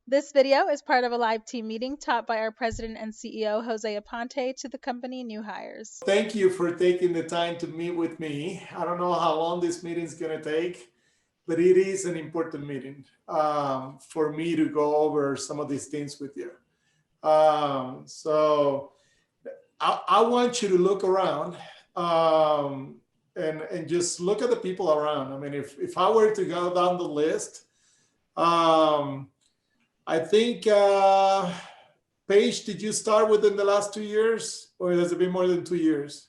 This video is part of a live team meeting taught by our president and CEO, Jose Aponte, to the company new hires. Thank you for taking the time to meet with me. I don't know how long this meeting is going to take, but it is an important meeting for me to go over some of these things with you. So I want you to look around and just look at the people around. I mean, if I were to go down the list, I think, Paige, did you start within the last 2 years, or has it been more than 2 years?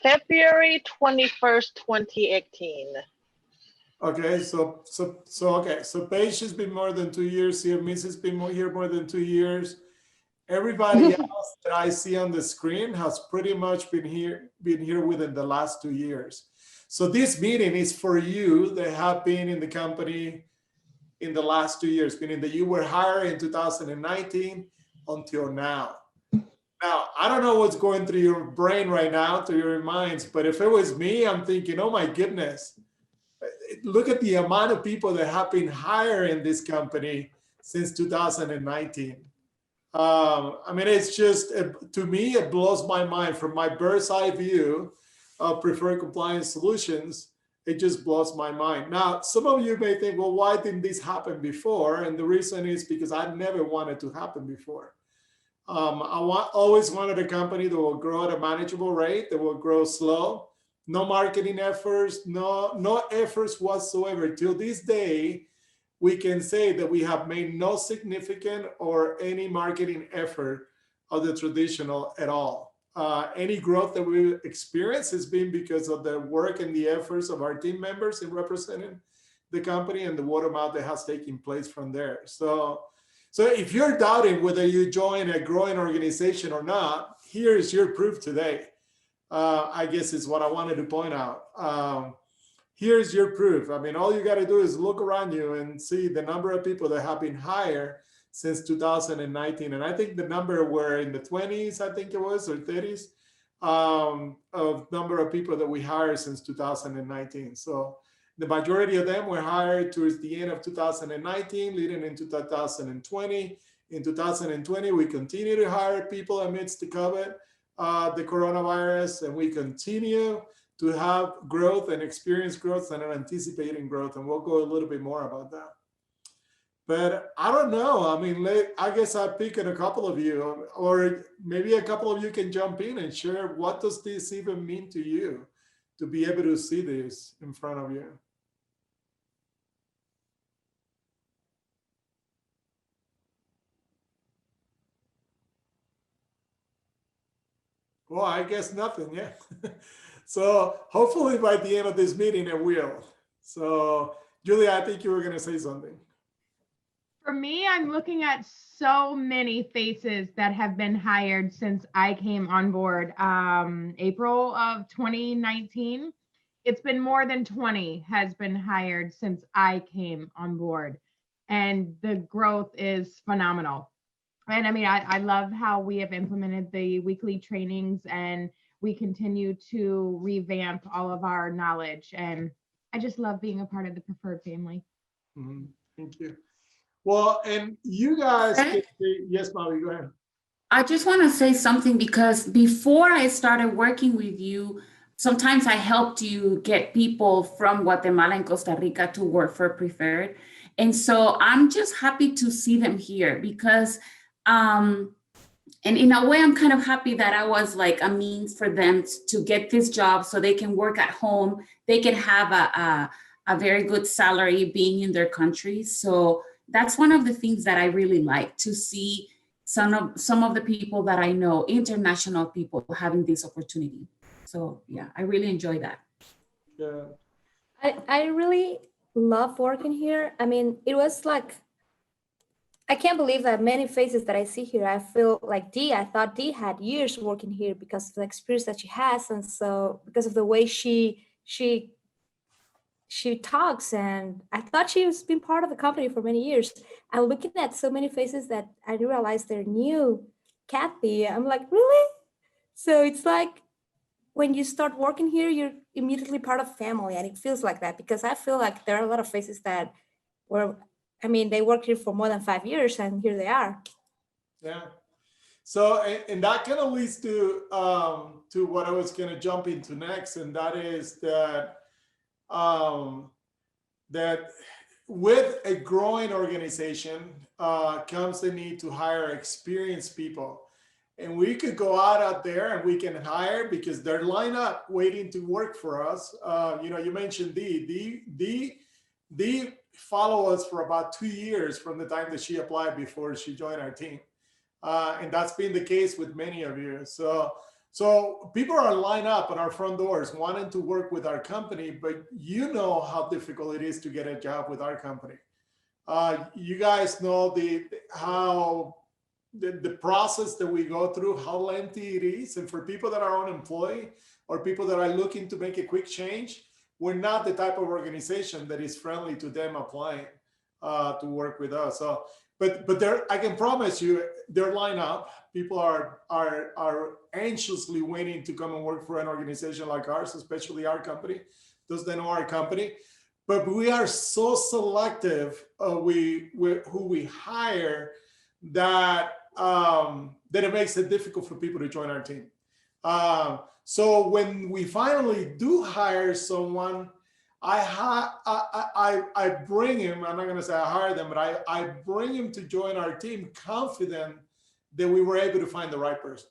February 21st, 2018. Okay, so Paige has been more than 2 years here. Miss has been here more than 2 years. Everybody else that I see on the screen has pretty much been here within the last 2 years. So this meeting is for you that have been in the company in the last 2 years, meaning that you were hired in 2019 until now. Now, I don't know what's going through your brain right now, through your minds, but if it was me, I'm thinking, oh my goodness, look at the amount of people that have been hired in this company since 2019. I mean, it's just, to me, it blows my mind from my bird's eye view of preferred compliance solutions. It just blows my mind. Now, some of you may think, well, why didn't this happen before? And the reason is because I never wanted to happen before. Always wanted a company that will grow at a manageable rate, that will grow slow, no marketing efforts, no efforts whatsoever. Till this day, we can say that we have made no significant or any marketing effort of the traditional at all. Any growth that we experience has been because of the work and the efforts of our team members in representing the company and the word of mouth that has taken place from there. So if you're doubting whether you join a growing organization or not, here's your proof today. I guess is what I wanted to point out. Here's your proof. I mean, all you got to do is look around you and see the number of people that have been hired since 2019. And I think the number were in the 20s, I think it was, or 30s, of number of people that we hired since 2019. So the majority of them were hired towards the end of 2019, leading into 2020. In 2020, we continue to hire people amidst the COVID, the coronavirus, and we continue to have growth and experience growth and are anticipating growth. And we'll go a little bit more about that. But I don't know. I mean, I guess I pick a couple of you, or maybe a couple of you can jump in and share what does this even mean to you to be able to see this in front of you. Well, I guess nothing, yeah. So hopefully by the end of this meeting, it will. So Julia, I think you were going to say something. For me, I'm looking at so many faces that have been hired since I came on board. April of 2019, it's been more than 20 has been hired since I came on board. And the growth is phenomenal. And I mean, I love how we have implemented the weekly trainings, and we continue to revamp all of our knowledge. And I just love being a part of the preferred family. Mm-hmm. Thank you. Well, and you guys, yes, Bobby, go ahead. I just want to say something, because before I started working with you, sometimes I helped you get people from Guatemala and Costa Rica to work for Preferred. And so I'm just happy to see them here, because and in a way, I'm kind of happy that I was like a means for them to get this job so they can work at home. They can have a very good salary being in their country. So that's one of the things that I really like to see, some of the people that I know, international people, having this opportunity. So yeah, I really enjoy that. Yeah. I really love working here. I mean, it was like, I can't believe that many faces that I see here. I feel like Dee. I thought Dee had years working here because of the experience that she has, and so because of the way she talks, and I thought she was been part of the company for many years. I'm looking at so many faces that I realized they're new. Kathy, I'm like, really? So it's like when you start working here, you're immediately part of family, and it feels like that, because I feel like there are a lot of faces that were I mean, they worked here for more than 5 years and here they are. Yeah. So, and that kind of leads to what I was going to jump into next, and that is that that with a growing organization comes the need to hire experienced people. And we could go out there and we can hire because they're lined up waiting to work for us. You know, you mentioned Dee follow us for about 2 years from the time that she applied before she joined our team. And that's been the case with many of you. So people are lined up on our front doors wanting to work with our company, but you know how difficult it is to get a job with our company. You guys know the process that we go through, how lengthy it is. And for people that are unemployed or people that are looking to make a quick change, we're not the type of organization that is friendly to them applying to work with us. So, but there, I can promise you, they're lined up. People are anxiously waiting to come and work for an organization like ours, especially our company. Those that know our company. But we are so selective who we hire that that it makes it difficult for people to join our team. So when we finally do hire someone, I bring him, I'm not going to say I hire them, but I bring him to join our team confident that we were able to find the right person.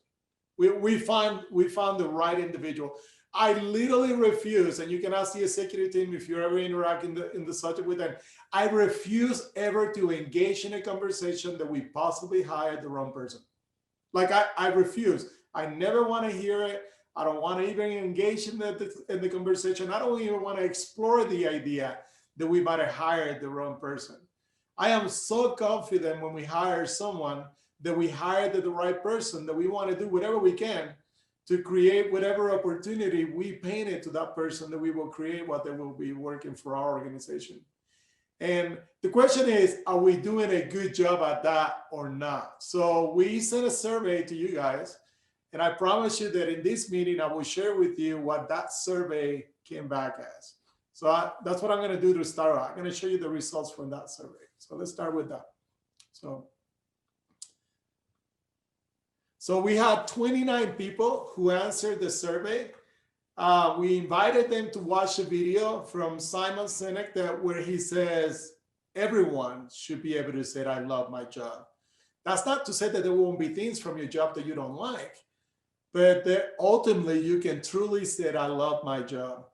We found the right individual. I literally refuse, and you can ask the executive team if you ever interact in the subject with them. I refuse ever to engage in a conversation that we possibly hired the wrong person. Like I refuse. I never want to hear it. I don't want to even engage in the conversation. I don't even want to explore the idea that we might have hired the wrong person. I am so confident when we hire someone that we hired the right person, that we want to do whatever we can to create whatever opportunity we painted to that person, that we will create what they will be working for our organization. And the question is, are we doing a good job at that or not? So we sent a survey to you guys, and I promise you that in this meeting, I will share with you what that survey came back as. So that's what I'm going to do to start out. I'm going to show you the results from that survey. So let's start with that. So we had 29 people who answered the survey. We invited them to watch a video from Simon Sinek where he says, everyone should be able to say, I love my job. That's not to say that there won't be things from your job that you don't like, but that ultimately you can truly say, I love my job.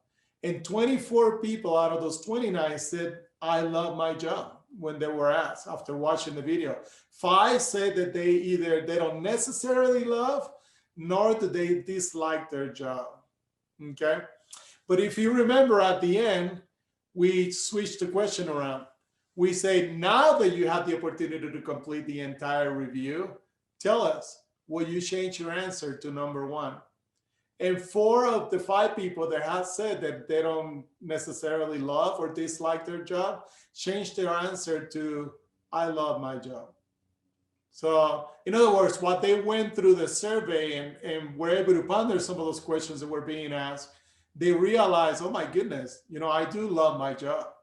And 24 people out of those 29 said, I love my job when they were asked after watching the video. 5 said that they don't necessarily love, nor do they dislike their job. Okay. But if you remember at the end, we switched the question around. We say, now that you have the opportunity to complete the entire review, tell us, will you change your answer to number 1? And 4 of the 5 people that have said that they don't necessarily love or dislike their job changed their answer to, I love my job. So in other words, what they went through the survey and were able to ponder some of those questions that were being asked, they realized, oh my goodness, I do love my job.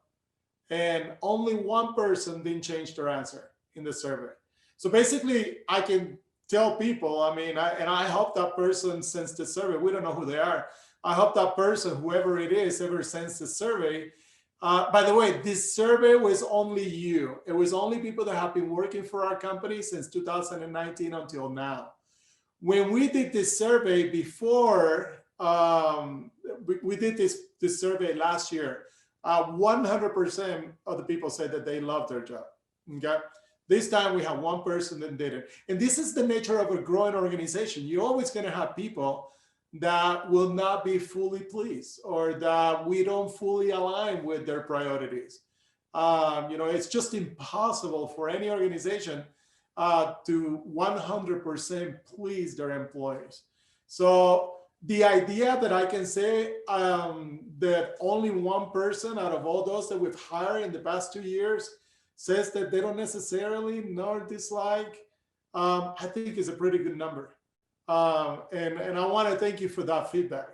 And only 1 person didn't change their answer in the survey. So basically, I can tell people, I hope that person sends the survey. We don't know who they are. I hope that person, whoever it is, ever sends the survey. By the way, this survey was only you. It was only people that have been working for our company since 2019 until now. When we did this survey before, we did this survey last year, 100% of the people said that they loved their job. Okay. This time we have 1 person that didn't. And this is the nature of a growing organization. You're always going to have people that will not be fully pleased or that we don't fully align with their priorities. It's just impossible for any organization to 100% please their employees. So the idea that I can say that only 1 person out of all those that we've hired in the past 2 years says that they don't necessarily nor dislike, I think is a pretty good number. And I want to thank you for that feedback.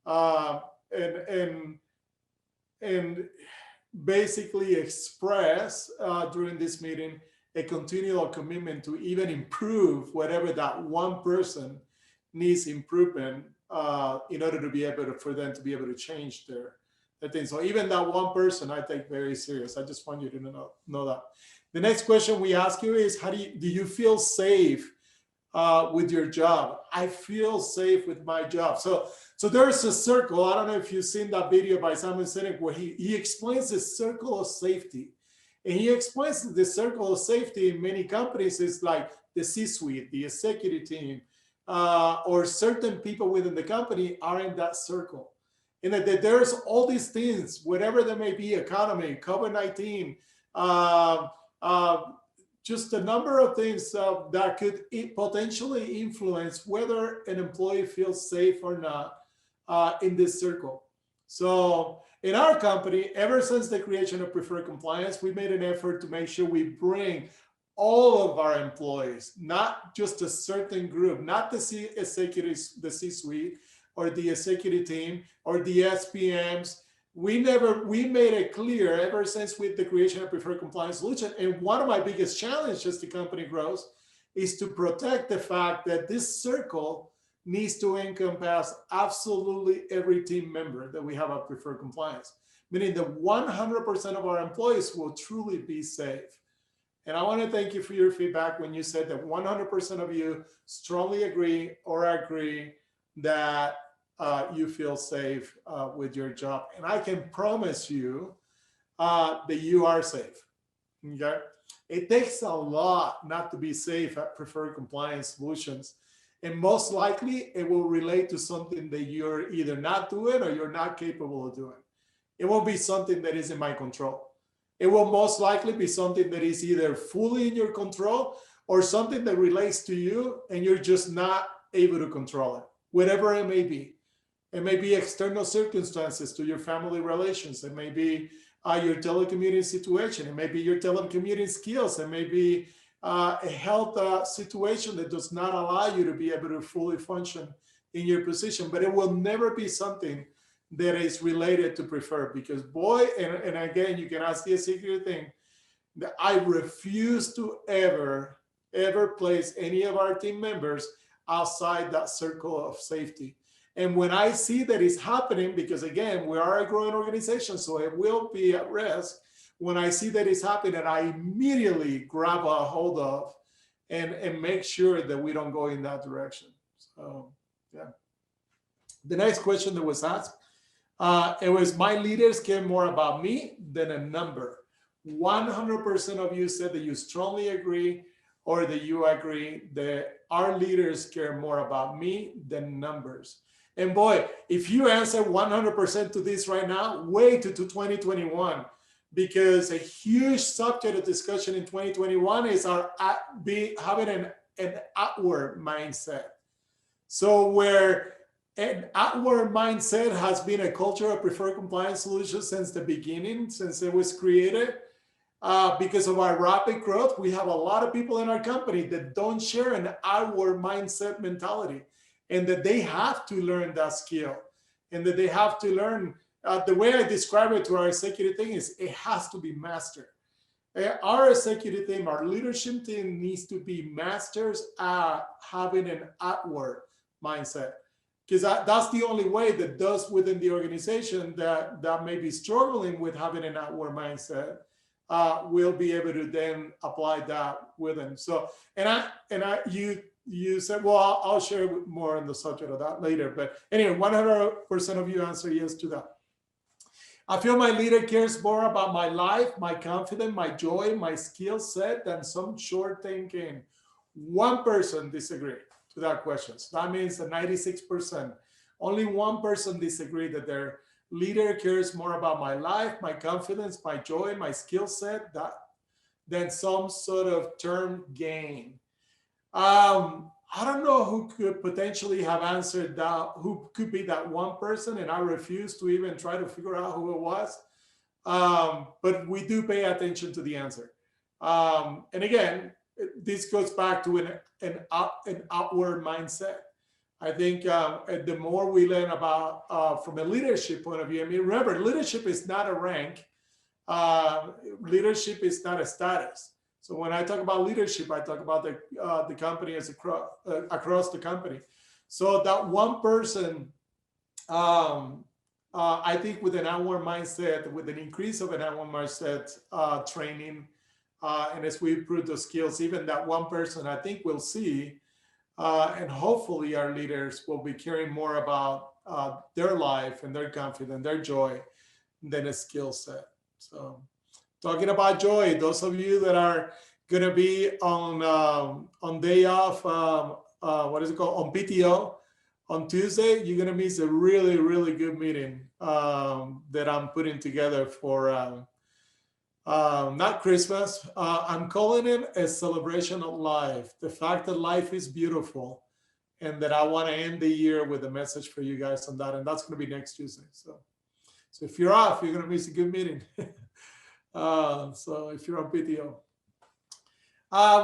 And basically express during this meeting a continual commitment to even improve whatever that one person needs improvement in order to be able to, for them to be able to change their thing. So even that one person I take very serious. I just want you to know that. The next question we ask you is, how do you feel safe with your job? I feel safe with my job. So there's a circle. I don't know if you've seen that video by Simon Sinek where he explains the circle of safety. And he explains that the circle of safety in many companies is like the C-suite, the executive team, or certain people within the company are in that circle. And that there's all these things, whatever there may be, economy, COVID-19, just a number of things that could potentially influence whether an employee feels safe or not in this circle. So in our company, ever since the creation of Preferred Compliance, we made an effort to make sure we bring all of our employees, not just a certain group, not the executives, the C-suite, or the executive team, or the SPMs. We made it clear ever since with the creation of Preferred Compliance Solution. And one of my biggest challenges as the company grows is to protect the fact that this circle needs to encompass absolutely every team member that we have at Preferred Compliance, meaning that 100% of our employees will truly be safe. And I want to thank you for your feedback when you said that 100% of you strongly agree that you feel safe with your job. And I can promise you that you are safe, okay? It takes a lot not to be safe at Preferred Compliance Solutions. And most likely it will relate to something that you're either not doing or you're not capable of doing. It won't be something that is in my control. It will most likely be something that is either fully in your control or something that relates to you and you're just not able to control it, whatever it may be. It may be external circumstances to your family relations. It may be your telecommuting situation. It may be your telecommuting skills. It may be a health situation that does not allow you to be able to fully function in your position, but it will never be something that is related to Preferred, because boy, and again, you can ask the executive thing, that I refuse to ever place any of our team members outside that circle of safety. And when I see that it's happening, because again, we are a growing organization, so it will be at risk. When I see that it's happening, I immediately grab a hold of and make sure that we don't go in that direction. So, yeah. The next question that was asked, it was, my leaders care more about me than a number. 100% of you said that you strongly agree or that you agree that our leaders care more about me than numbers. And boy, if you answer 100% to this right now, wait to 2021, because a huge subject of discussion in 2021 is having an outward mindset. So where an outward mindset has been a culture of Preferred Compliance Solutions since the beginning, since it was created. Because of our rapid growth, we have a lot of people in our company that don't share an outward mindset mentality, and that they have to learn that skill, and that they have to learn. The way I describe it to our executive team is it has to be mastered. Our executive team, our leadership team needs to be masters at having an outward mindset, because that's the only way that those within the organization that may be struggling with having an outward mindset will be able to then apply that with them. So, you said, well, I'll share more on the subject of that later. But anyway, 100% of you answer yes to that. I feel my leader cares more about my life, my confidence, my joy, my skill set than some short thinking. One person disagreed to that question. So that means that 96%, only one person disagreed that their leader cares more about my life, my confidence, my joy, my skill set than some sort of term gain. I don't know who could potentially have answered that, who could be that one person, and I refuse to even try to figure out who it was. But we do pay attention to the answer. And again, this goes back to an outward mindset. I think the more we learn about from a leadership point of view, I mean, remember, leadership is not a rank. leadership is not a status. So when I talk about leadership, I talk about the company as across the company. So that one person, I think with an hour mindset, with an increase of an hour mindset training, and as we improve the skills, even that one person, I think we'll see, and hopefully our leaders will be caring more about their life and their confidence, their joy, than a skill set. So talking about joy, those of you that are going to be on day off, what is it called, on PTO on Tuesday, you're going to miss a really, really good meeting that I'm putting together for not Christmas. I'm calling it a celebration of life. The fact that life is beautiful, and that I want to end the year with a message for you guys on that. And that's going to be next Tuesday. So if you're off, you're going to miss a good meeting. So if you're on PTO.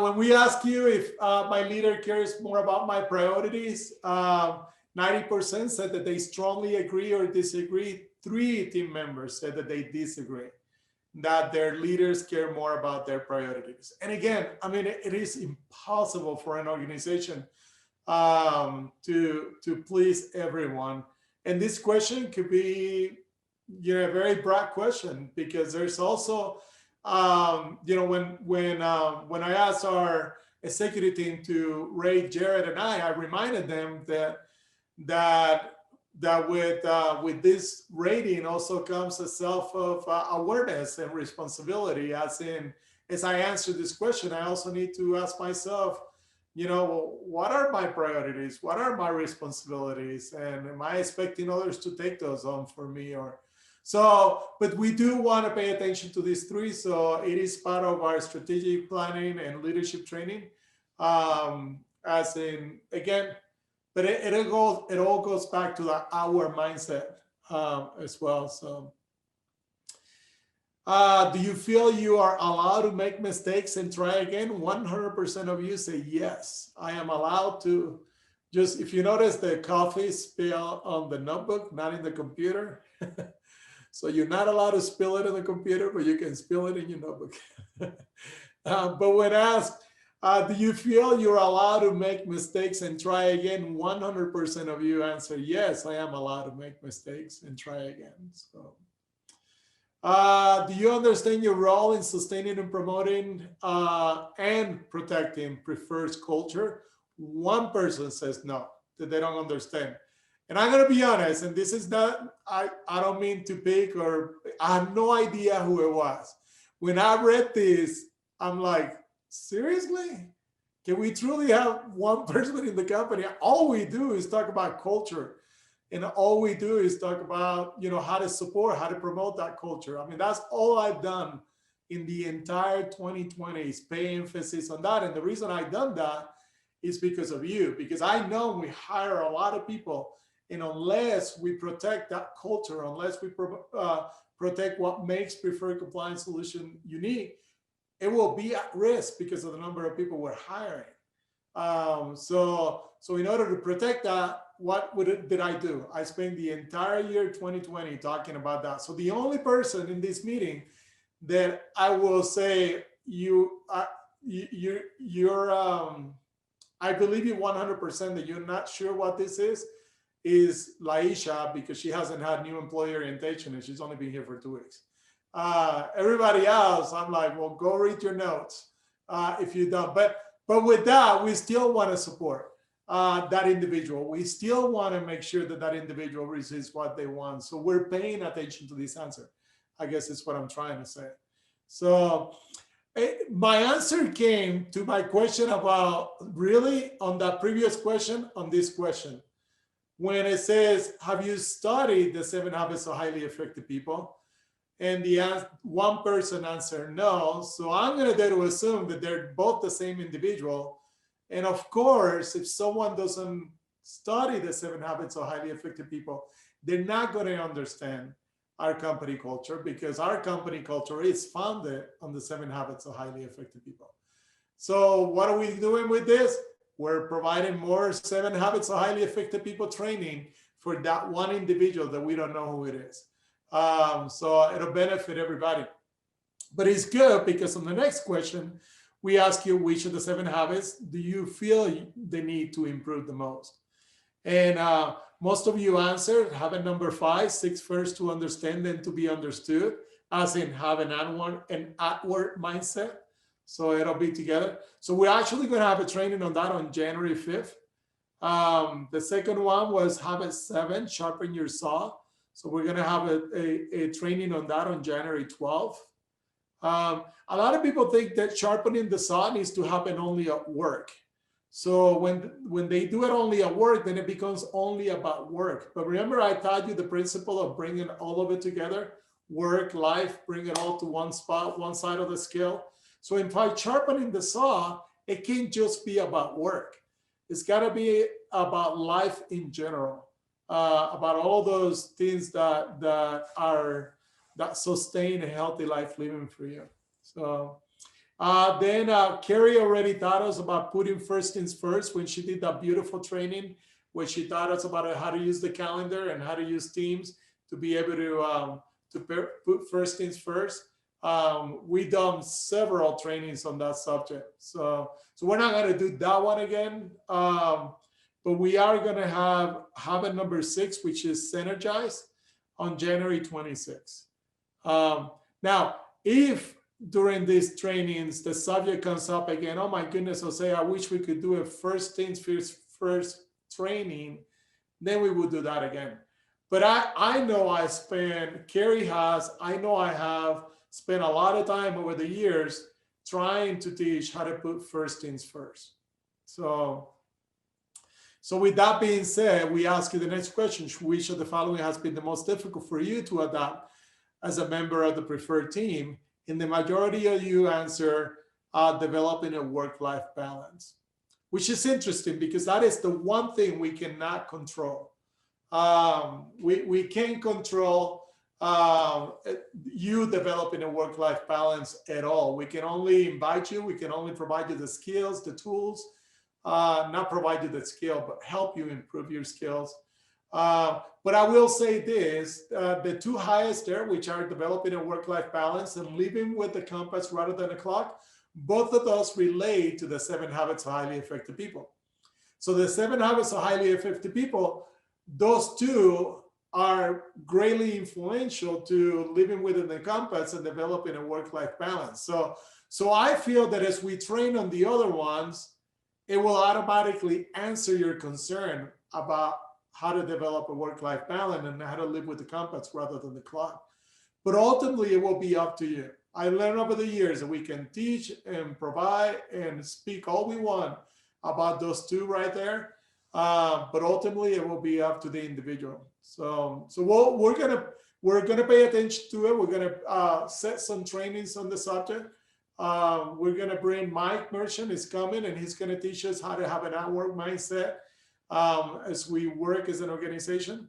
When we ask you if my leader cares more about my priorities, 90% said that they strongly agree or disagree. 3 team members said that they disagree, that their leaders care more about their priorities. And again, I mean, it is impossible for an organization to please everyone. And this question could be, you know, a very broad question, because there's also, you know, when I asked our executive team to rate Jared and I reminded them that with this rating also comes a self of awareness and responsibility. As I answer this question, I also need to ask myself, you know, what are my priorities? What are my responsibilities? And am I expecting others to take those on for me? But we do want to pay attention to these 3. So it is part of our strategic planning and leadership training. As in, again, but it all goes back to our mindset as well. So do you feel you are allowed to make mistakes and try again? 100% of you say yes, I am allowed to. Just if you notice the coffee spill on the notebook, not in the computer. So you're not allowed to spill it in the computer, but you can spill it in your notebook. But when asked, do you feel you're allowed to make mistakes and try again? 100% of you answer, yes, I am allowed to make mistakes and try again. So, do you understand your role in sustaining and promoting and protecting Preferred's culture? 1 person says no, that they don't understand. And I'm going to be honest, and this is not, I don't mean to pick, or I have no idea who it was. When I read this, I'm like, seriously? Can we truly have 1 person in the company? All we do is talk about culture. And all we do is talk about, you know, how to support, how to promote that culture. I mean, that's all I've done in the entire 2020 is pay emphasis on that. And the reason I've done that is because of you, because I know we hire a lot of people, and unless we protect that culture, unless we protect what makes Preferred Compliance Solution unique, it will be at risk because of the number of people we're hiring. So in order to protect that, what did I do? I spent the entire year 2020 talking about that. So the only person in this meeting that I will say I believe you 100% that you're not sure what this is Laisha, because she hasn't had new employee orientation and she's only been here for 2 weeks. Everybody else, I'm like, well, go read your notes if you don't. But with that, we still want to support that individual. We still want to make sure that that individual receives what they want. So we're paying attention to this answer, I guess is what I'm trying to say. So my answer came to my question about really on that previous question, on this question. When it says, have you studied the 7 habits of highly effective people? And the 1 person answered no. So I'm going to dare to assume that they're both the same individual. And of course, if someone doesn't study the 7 habits of highly effective people, they're not going to understand our company culture, because our company culture is founded on the 7 habits of highly effective people. So what are we doing with this? We're providing more 7 habits of highly effective people training for that 1 individual that we don't know who it is. So it'll benefit everybody. But it's good because on the next question, we ask you which of the 7 habits do you feel the need to improve the most? And most of you answered habit number 5, seek first to understand then to be understood, as in have an outward mindset. So it'll be together. So we're actually going to have a training on that on January 5th. The second one was habit 7, sharpen your saw. So we're going to have a training on that on January 12th. A lot of people think that sharpening the saw needs to happen only at work. So when they do it only at work, then it becomes only about work. But remember, I taught you the principle of bringing all of it together, work, life, bring it all to one spot, one side of the scale. So in fact, sharpening the saw, it can't just be about work. It's got to be about life in general, about all those things that sustain a healthy life living for you. So then Carrie already taught us about putting first things first when she did that beautiful training where she taught us about how to use the calendar and how to use Teams to be able to put first things first. We've done several trainings on that subject. So we're not going to do that one again, but we are going to have habit number 6, which is synergize, on January 26th. Now, if during these trainings the subject comes up again, oh my goodness, Jose, I wish we could do a first things first training, then we would do that again. But I know Carrie has, I know I have spent a lot of time over the years trying to teach how to put first things first. So with that being said, we ask you the next question: which of the following has been the most difficult for you to adapt as a member of the preferred team? In the majority of you answer developing a work-life balance, which is interesting because that is the one thing we cannot control. We can't control you developing a work-life balance at all. We can only invite you, we can only provide you the skills, the tools, not provide you the skill, but help you improve your skills. But I will say this, the 2 highest there, which are developing a work-life balance and living with the compass rather than a clock, both of those relate to the 7 habits of highly effective people. So the 7 habits of highly effective people, those 2 are greatly influential to living within the compass and developing a work-life balance. So I feel that as we train on the other ones, it will automatically answer your concern about how to develop a work-life balance and how to live with the compass rather than the clock. But ultimately, it will be up to you. I learned over the years that we can teach and provide and speak all we want about those 2 right there. But ultimately, it will be up to the individual. So we're gonna pay attention to it. We're gonna set some trainings on the subject. We're gonna bring Mike Merchant is coming, and he's gonna teach us how to have an outward mindset as we work as an organization.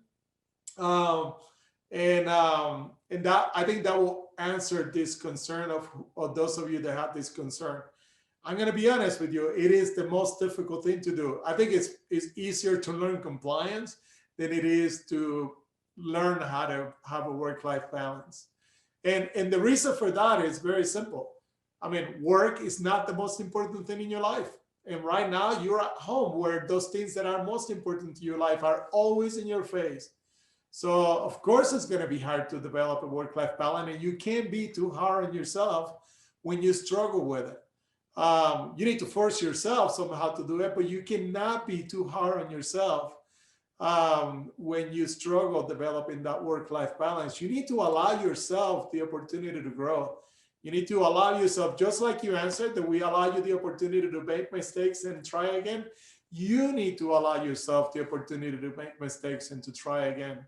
And that, I think that will answer this concern of those of you that have this concern. I'm going to be honest with you, it is the most difficult thing to do. I think it's easier to learn compliance than it is to learn how to have a work-life balance. And the reason for that is very simple. I mean, work is not the most important thing in your life. And right now you're at home where those things that are most important to your life are always in your face. So of course it's going to be hard to develop a work-life balance, and you can't be too hard on yourself when you struggle with it. You need to force yourself somehow to do it, but you cannot be too hard on yourself when you struggle developing that work-life balance. You need to allow yourself the opportunity to grow. You need to allow yourself, just like you answered, that we allow you the opportunity to make mistakes and try again. You need to allow yourself the opportunity to make mistakes and to try again.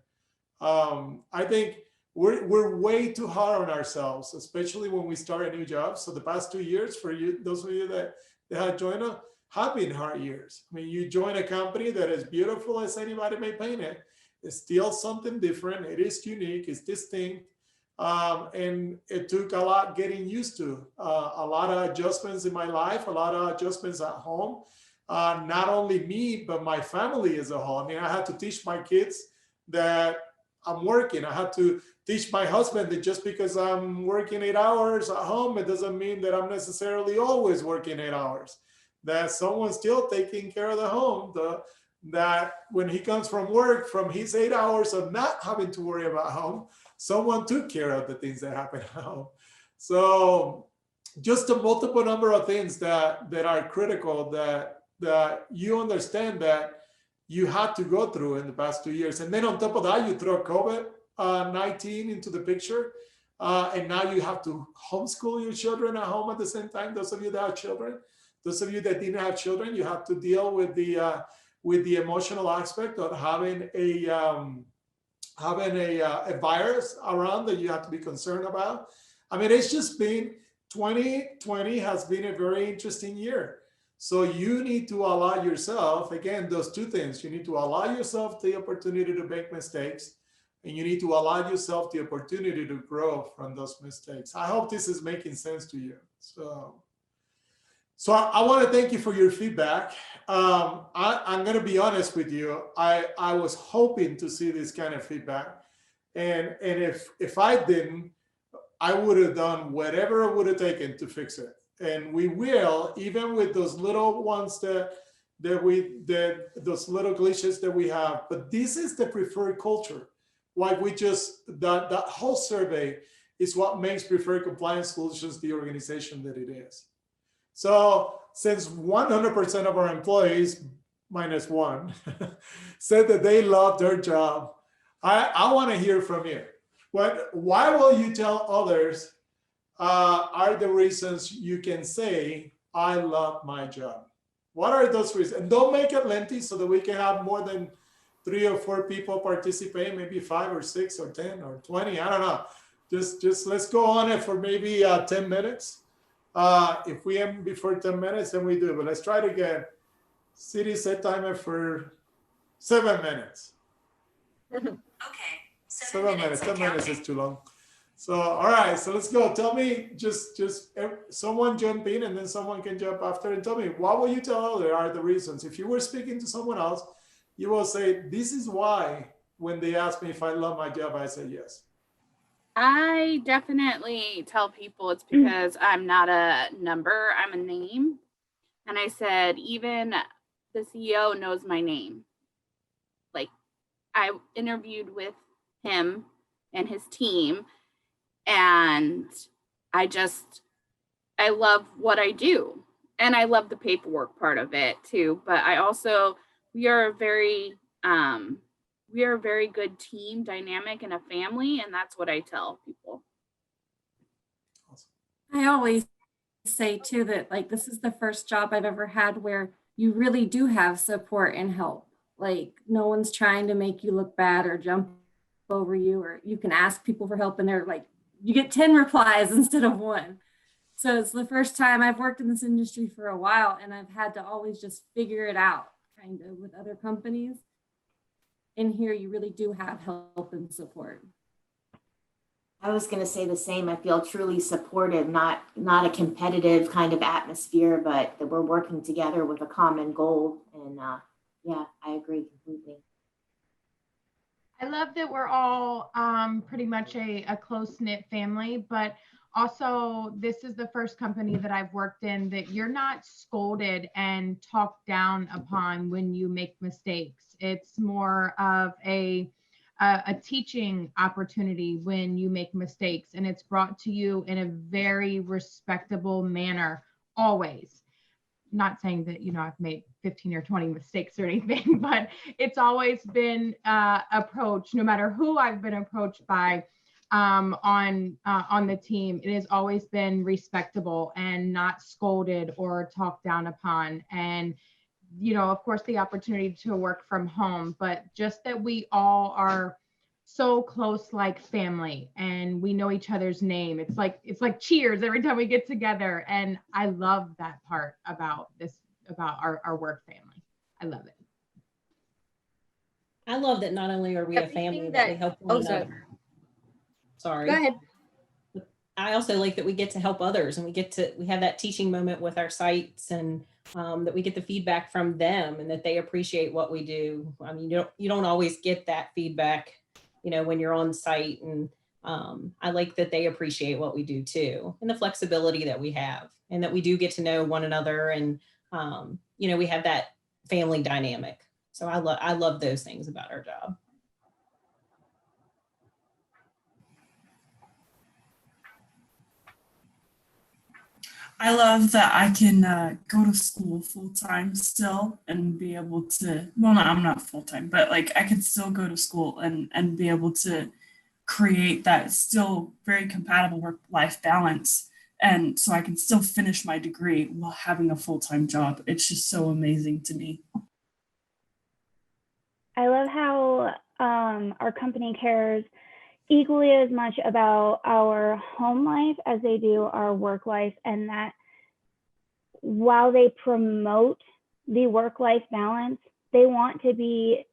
I think we're way too hard on ourselves, especially when we start a new job. So the past 2 years for you, those of you that have joined us, have been hard years. I mean, you join a company that is beautiful as anybody may paint it. It's still something different. It is unique. It's distinct. And it took a lot getting used to, a lot of adjustments in my life, a lot of adjustments at home. Not only me, but my family as a whole. I mean, I had to teach my kids that I'm working. I had to teach my husband that just because I'm working 8 hours at home, it doesn't mean that I'm necessarily always working 8 hours. That someone's still taking care of the home. That when he comes from work, from his 8 hours of not having to worry about home, someone took care of the things that happen at home. So just a multiple number of things that are critical that you understand that you had to go through in the past 2 years. And then on top of that, you throw COVID-19 into the picture. And now you have to homeschool your children at home at the same time. Those of you that have children, those of you that didn't have children, you have to deal with the emotional aspect of having a virus around that you have to be concerned about. I mean, it's just been 2020 has been a very interesting year. So you need to allow yourself, again, those two things. You need to allow yourself the opportunity to make mistakes, and you need to allow yourself the opportunity to grow from those mistakes. I hope this is making sense to you. So I want to thank you for your feedback. I'm going to be honest with you. I was hoping to see this kind of feedback. And if I didn't, I would have done whatever it would have taken to fix it. And we will, even with those little ones those little glitches that we have. But this is the preferred culture. Like that whole survey is what makes Preferred Compliance Solutions the organization that it is. So since 100% of our employees, minus one, said that they love their job, I want to hear from you. Why will you tell others are the reasons you can say, I love my job? What are those reasons? And don't make it lengthy so that we can have more than 3 or 4 people participate, maybe 5 or 6 or 10 or 20, I don't know. Just let's go on it for maybe 10 minutes. If we end before 10 minutes, then we do. But let's try to get City set timer for 7 minutes. Okay. 7 minutes. 10 minutes is too long. So, all right. So let's go. Tell me, just someone jump in, and then someone can jump after, and tell me, what will you tell others are the reasons? If you were speaking to someone else, you will say, this is why when they ask me if I love my job, I say yes. I definitely tell people it's because I'm not a number, I'm a name. And I said, even the CEO knows my name. Like, I interviewed with him and his team, and I love what I do. And I love the paperwork part of it too. But I also, we are a very good team dynamic and a family, and that's what I tell people. I always say too that like this is the first job I've ever had where you really do have support and help. Like no one's trying to make you look bad or jump over you, or you can ask people for help and they're like, you get 10 replies instead of 1. So it's the first time I've worked in this industry for a while, and I've had to always just figure it out kind of with other companies. In here, you really do have help and support. I was going to say the same. I feel truly supported, not a competitive kind of atmosphere, but that we're working together with a common goal. And yeah, I agree completely. I love that we're all pretty much a close-knit family, but also this is the first company that I've worked in that you're not scolded and talked down upon when you make mistakes. It's more of a teaching opportunity when you make mistakes, and it's brought to you in a very respectable manner, always. Not saying that, you know, I've made 15 or 20 mistakes or anything, but it's always been approached, no matter who I've been approached by on the team, it has always been respectable and not scolded or talked down upon. And, you know, of course, the opportunity to work from home, but just that we all are so close, like family, and we know each other's name. It's like cheers every time we get together. And I love that part about this, about our work family. I love it. I love that not only are we a family, but we help one another. Sorry. Go ahead. I also like that we get to help others, and we have that teaching moment with our sites, and that we get the feedback from them, and that they appreciate what we do. I mean, you don't always get that feedback, when you're on site. And I like that they appreciate what we do too, and the flexibility that we have, and that we do get to know one another. And, we have that family dynamic. So I love those things about our job. I love that I can go to school full time still and be able to, well, no, I'm not full time, but like I can still go to school and be able to create that still very compatible work life balance. And so I can still finish my degree while having a full time job. It's just so amazing to me. I love how our company cares equally as much about our home life as they do our work life, and that while they promote the work-life balance, they want to be,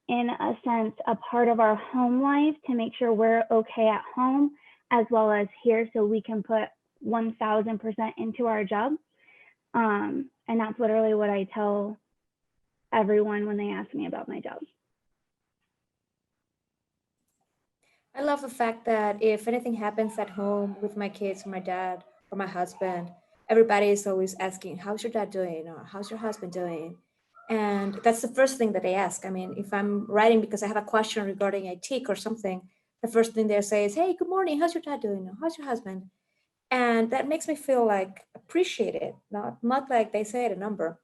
in a sense, a part of our home life to make sure we're okay at home as well as here, so we can put 1000% into our job. And that's literally what I tell everyone when they ask me about my job. I love the fact that if anything happens at home with my kids or my dad or my husband, everybody is always asking, how's your dad doing? Or how's your husband doing? And that's the first thing that they ask. I mean, if I'm writing because I have a question regarding a tick or something, the first thing they say is, hey, good morning, how's your dad doing? Or how's your husband? And that makes me feel like appreciated, not like they say a number.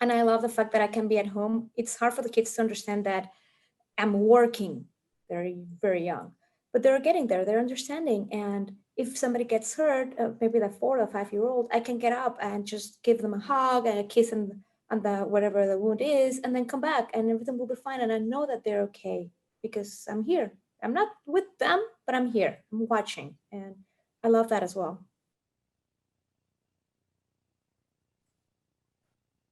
And I love the fact that I can be at home. It's hard for the kids to understand that I'm working. They're very young, but they're getting there. They're understanding. And if somebody gets hurt, maybe the 4 or 5 year old, I can get up and just give them a hug and a kiss on the whatever the wound is, and then come back and everything will be fine. And I know that they're okay because I'm here. I'm not with them, but I'm here. I'm watching, and I love that as well.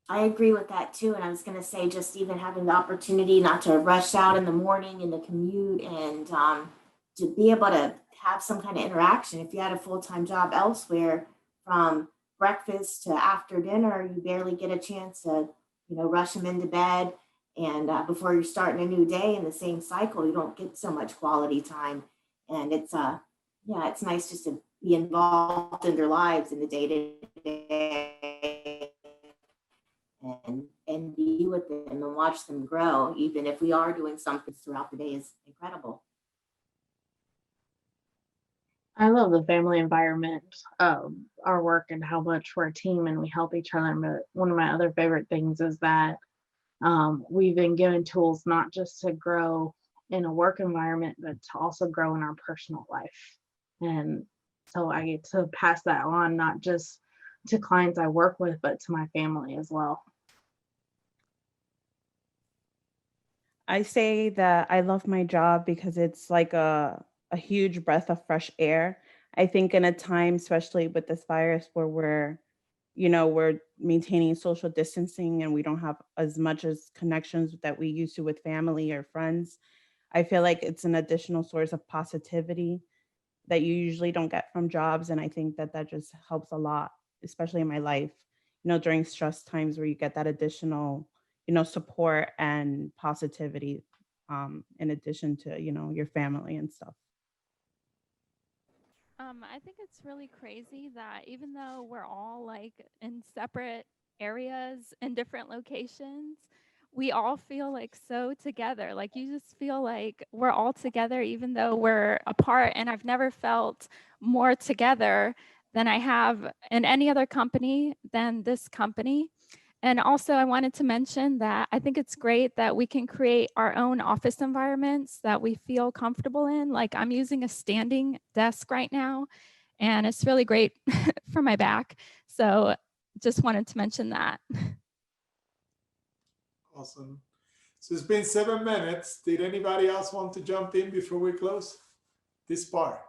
I agree with that too. And I was going to say, just even having the opportunity not to rush out in the morning in the commute, and to be able to have some kind of interaction. If you had a full-time job elsewhere, from breakfast to after dinner, you barely get a chance to, rush them into bed. And before you're starting a new day in the same cycle, you don't get so much quality time. And it's it's nice just to be involved in their lives in the day-to-day. And be with them and watch them grow, even if we are doing something throughout the day, is incredible. I love the family environment of our work and how much we're a team and we help each other. But one of my other favorite things is that we've been given tools not just to grow in a work environment, but to also grow in our personal life. And so I get to pass that on, not just to clients I work with, but to my family as well. I say that I love my job because it's like a huge breath of fresh air. I think in a time, especially with this virus, where we're maintaining social distancing and we don't have as much as connections that we used to with family or friends, I feel like it's an additional source of positivity that you usually don't get from jobs. And I think that just helps a lot, especially in my life, during stress times where you get that additional support and positivity, in addition to, your family and stuff. I think it's really crazy that even though we're all like in separate areas and different locations, we all feel like so together. Like you just feel like we're all together even though we're apart. And I've never felt more together than I have in any other company than this company. And also, I wanted to mention that I think it's great that we can create our own office environments that we feel comfortable in. Like I'm using a standing desk right now, and it's really great for my back. So just wanted to mention that. Awesome. So it's been 7 minutes. Did anybody else want to jump in before we close this part?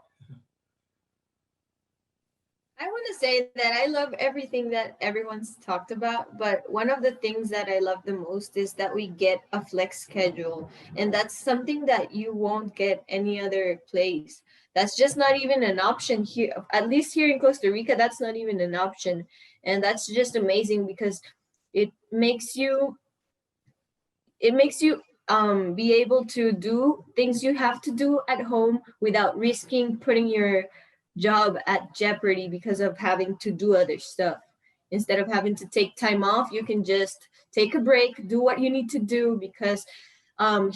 I want to say that I love everything that everyone's talked about, but one of the things that I love the most is that we get a flex schedule, and that's something that you won't get any other place. That's just not even an option here, at least here in Costa Rica. That's not even an option, and that's just amazing because it makes you be able to do things you have to do at home without risking putting your job at jeopardy because of having to do other stuff. Instead of having to take time off, you can just take a break, do what you need to do, because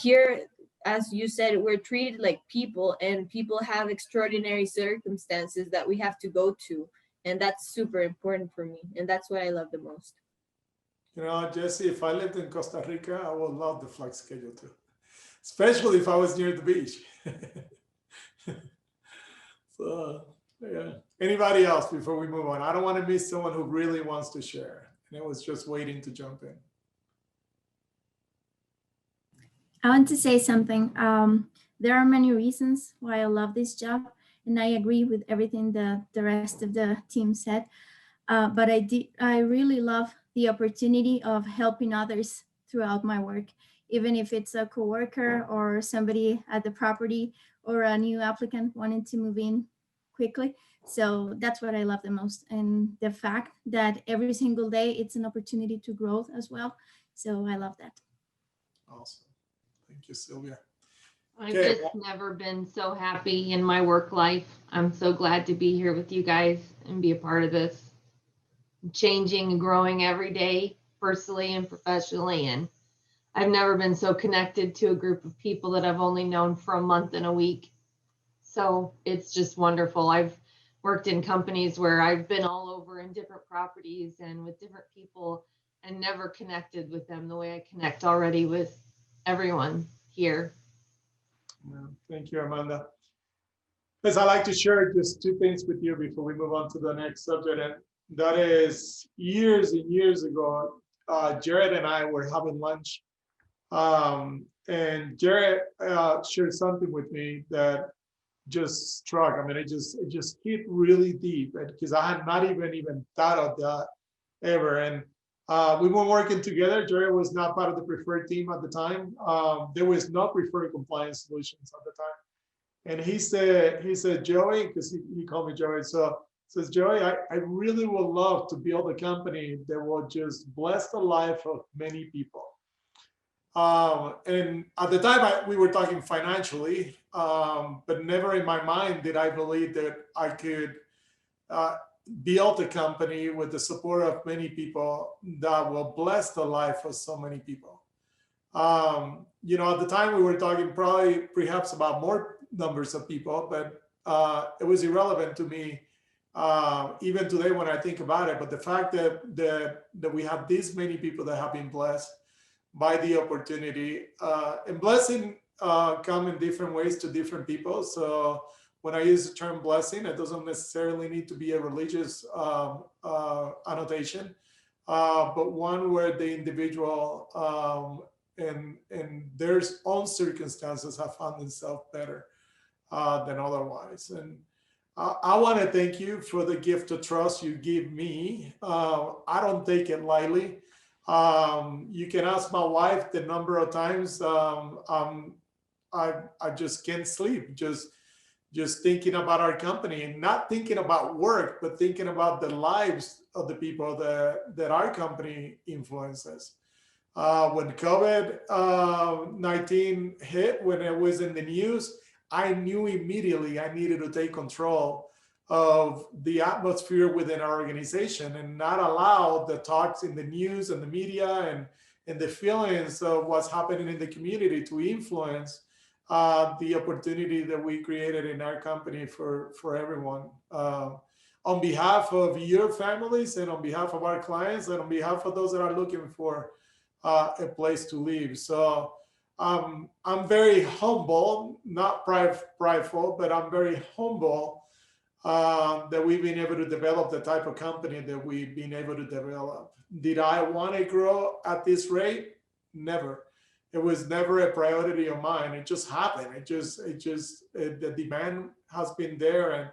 here, as you said, we're treated like people, and people have extraordinary circumstances that we have to go to. And that's super important for me. And that's what I love the most. You know, Jesse, if I lived in Costa Rica, I would love the flex schedule too, especially if I was near the beach. So, yeah. Anybody else before we move on? I don't want to miss someone who really wants to share and it was just waiting to jump in. I want to say something. There are many reasons why I love this job, and I agree with everything that the rest of the team said. But I really love the opportunity of helping others throughout my work, even if it's a coworker or somebody at the property or a new applicant wanting to move in quickly. So that's what I love the most, and the fact that every single day it's an opportunity to grow as well. So I love that. Awesome. Thank you, Sylvia. I've Okay. just never been so happy in my work life. I'm so glad to be here with you guys and be a part of this. Changing and growing every day, personally and professionally. And I've never been so connected to a group of people that I've only known for a month and a week. So it's just wonderful. I've worked in companies where I've been all over in different properties and with different people and never connected with them the way I connect already with everyone here. Thank you, Amanda. Because I like to share just two things with you before we move on to the next subject. And that is, years and years ago, Jared and I were having lunch. And Jared shared something with me that just struck. I mean, it just hit really deep, because I had not even thought of that ever. And we were working together. Jared was not part of the preferred team at the time. There was no preferred compliance solutions at the time. And he said, Joey, because he called me Joey. So says, Joey, I really would love to build a company that will just bless the life of many people. And at the time we were talking financially, but never in my mind did I believe that I could build a company with the support of many people that will bless the life of so many people. You know, at the time we were talking perhaps about more numbers of people, but it was irrelevant to me even today when I think about it. But the fact that we have this many people that have been blessed by the opportunity, and blessing come in different ways to different people. So when I use the term blessing, it doesn't necessarily need to be a religious annotation, but one where the individual and their own circumstances have found themselves better than otherwise. And I want to thank you for the gift of trust you give me. I don't take it lightly. You can ask my wife the number of times I just can't sleep, just thinking about our company, and not thinking about work, but thinking about the lives of the people that our company influences. When COVID-19 hit, when it was in the news, I knew immediately I needed to take control of the atmosphere within our organization and not allow the talks in the news and the media and the feelings of what's happening in the community to influence the opportunity that we created in our company for everyone. On behalf of your families and on behalf of our clients and on behalf of those that are looking for a place to live. So I'm very humble, not prideful, but I'm very humble that we've been able to develop the type of company that we've been able to develop. Did I want to grow at this rate? Never. It was never a priority of mine. It just happened. The demand has been there, and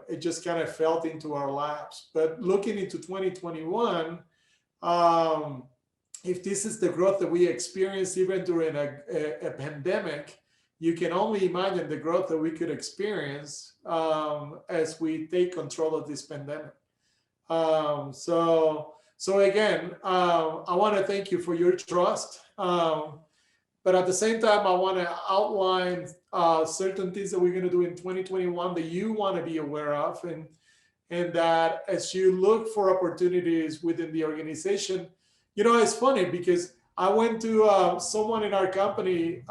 it just kind of fell into our laps. But looking into 2021, if this is the growth that we experienced even during a pandemic, you can only imagine the growth that we could experience as we take control of this pandemic. So again, I want to thank you for your trust. but at the same time, I want to outline certain things that we're going to do in 2021 that you want to be aware of, and that as you look for opportunities within the organization, it's funny because I went to someone in our company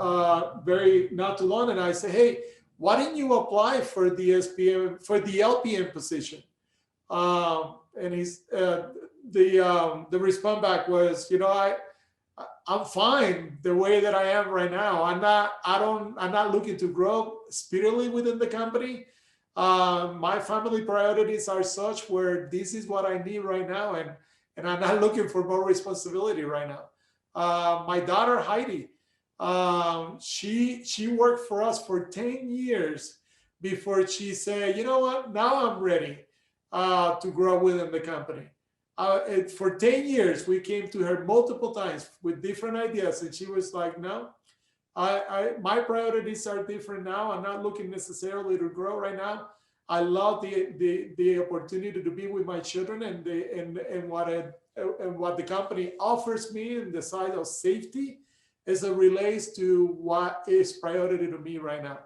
very not too long, and I said, hey, why didn't you apply for the SPM, for the LPM position? And the response back was, I'm fine the way that I am right now. I'm not looking to grow spiritually within the company. My family priorities are such where this is what I need right now, and I'm not looking for more responsibility right now. My daughter Heidi, she worked for us for 10 years before she said, you know what, now I'm ready to grow within the company. For 10 years, we came to her multiple times with different ideas, and she was like, no, my priorities are different now. I'm not looking necessarily to grow right now. I love the opportunity to be with my children and what the company offers me in the side of safety as it relates to what is priority to me right now.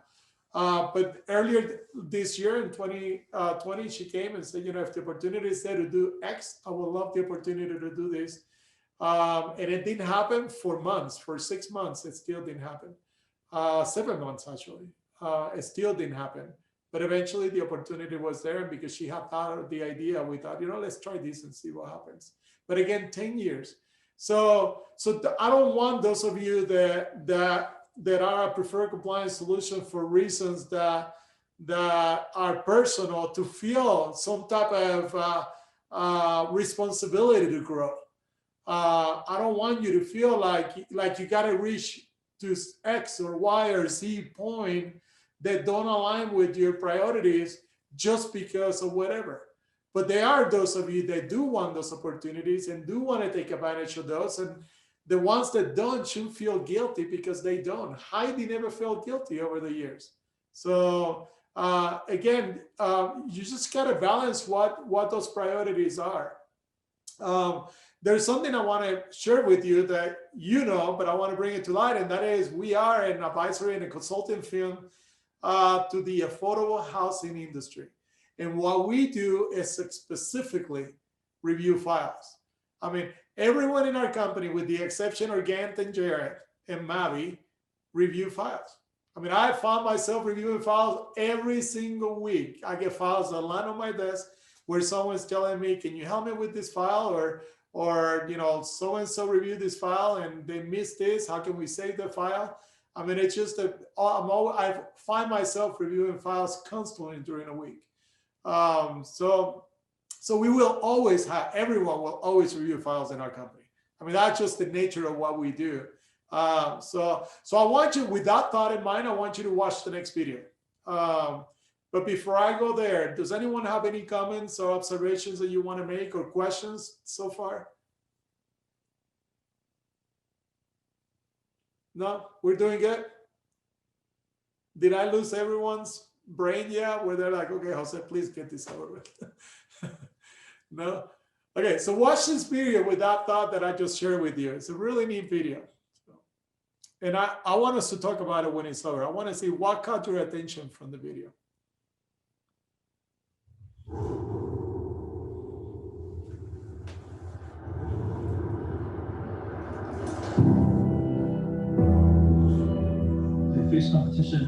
But earlier this year in 2020, she came and said, if the opportunity is there to do X, I would love the opportunity to do this. And it didn't happen for months, for 6 months, it still didn't happen. 7 months, actually, it still didn't happen. But eventually the opportunity was there, and because she had thought of the idea, we thought, let's try this and see what happens. But again, 10 years. So I don't want those of you that are a preferred compliance solution for reasons that are personal to feel some type of responsibility to grow. I don't want you to feel like you got to reach to X or Y or Z point that don't align with your priorities just because of whatever. But there are those of you that do want those opportunities and do want to take advantage of those. And the ones that don't should feel guilty because they don't. Heidi never felt guilty over the years. So again, you just got to balance what those priorities are. There's something I want to share with you that but I want to bring it to light, and that is we are an advisory and a consulting firm to the affordable housing industry. And what we do is specifically review files. I mean, everyone in our company, with the exception of Gant and Jared and Mavi, review files. I mean, I found myself reviewing files every single week. I get files that land on my desk where someone's telling me, can you help me with this file? Or so-and-so reviewed this file and they missed this. How can we save the file? I mean, it's just that I find myself reviewing files constantly during a week. So we will always everyone will always review files in our company. I mean, that's just the nature of what we do. So I want you, with that thought in mind, I want you to watch the next video. But before I go there, does anyone have any comments or observations that you want to make or questions so far? No, we're doing good. Did I lose everyone's brain yet? Where they're like, okay, Jose, please get this over with. No? Okay, so watch this video with that thought that I just shared with you. It's a really neat video. And I want us to talk about it when it's over. I want to see what caught your attention from the video. The first competition,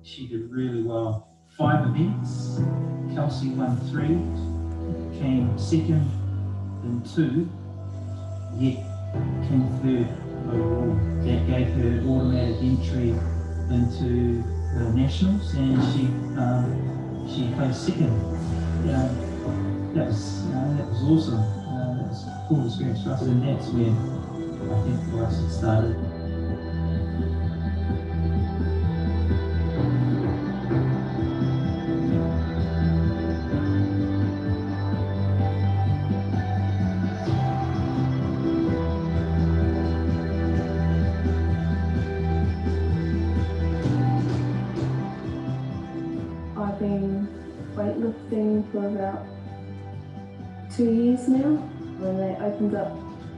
she did really well. 5 events, Kelsey won 3, came second in 2, yet came third overall. That gave her automatic entry into the nationals, and she placed second. That was awesome. That was a cool experience for us, and that's when I think for us it started. I've been weightlifting for about 2 years now. When they opened up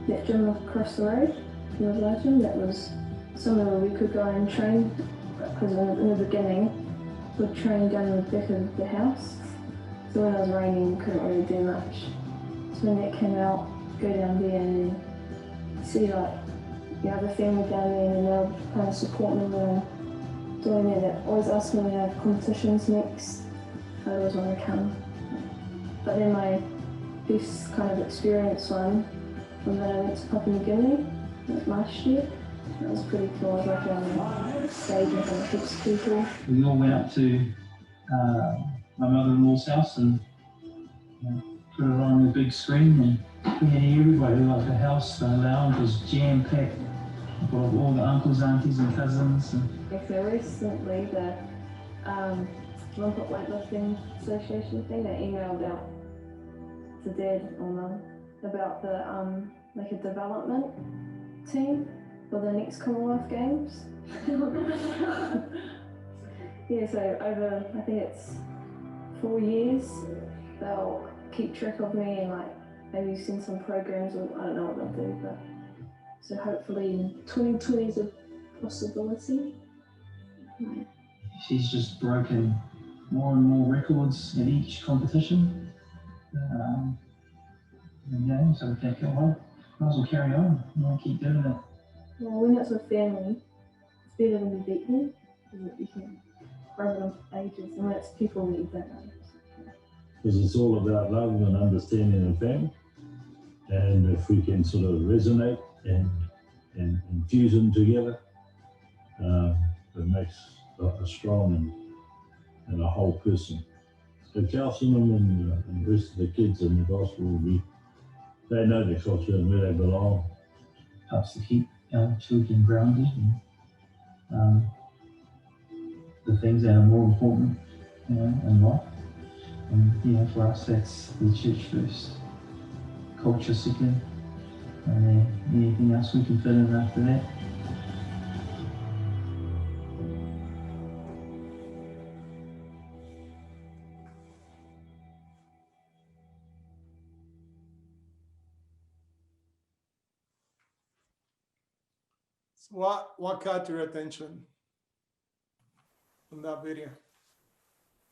that gym across the road from the legend, that was somewhere where we could go and train, because in the beginning, we'd train down in the back of the house. So when it was raining, we couldn't really do much. So when that came out, go down there and then see like the other family down there, and they'll kind of support me when I'm doing it. They always ask me when I have competitions next. I always want to come. But then my best kind of experience one was when I went to Papua New Guinea last year. That was pretty cool. I was like on stage in front of heaps of people. We all went up to my mother-in-law's house and put it on the big screen, and we had everybody. Like the house, the lounge was jam-packed. Got all the uncles, aunties, and cousins. So recently, the Olympic Weightlifting Association thing, they emailed out to Dad or Mum about the like a development team for the next Commonwealth Games. Yeah, so over, I think it's 4 years, they'll keep track of me and like maybe send some programs, or I don't know what they'll do, but so hopefully in 2020 is a possibility. She's just broken more and more records at each competition. And so we think, oh, well, might as well carry on. Keep doing it. Well, when it's with family, it's better when you beat them, because you can rub it on for ages, and when it's people that you don't know. Because it's all about love and understanding the family. And if we can sort of resonate and fuse them together, it makes a strong and a whole person. So Calcinum and the rest of the kids in the gospel will be, they know their culture and where they belong. Helps to keep our children grounded and the things that are more important, in life. And for us, that's the church first, culture second, and then anything else we can fit in after that. So what caught your attention in that video?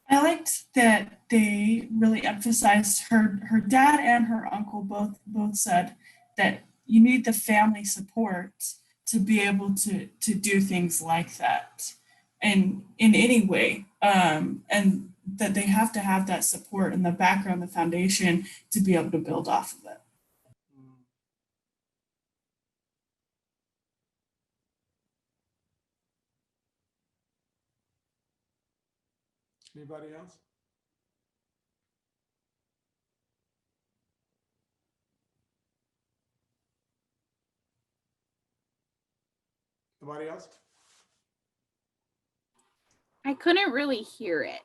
I liked that they really emphasized her dad and her uncle both said that you need the family support to be able to do things like that and in any way, and that they have to have that support and the background, the foundation to be able to build off of it. Anybody else? Nobody else? I couldn't really hear it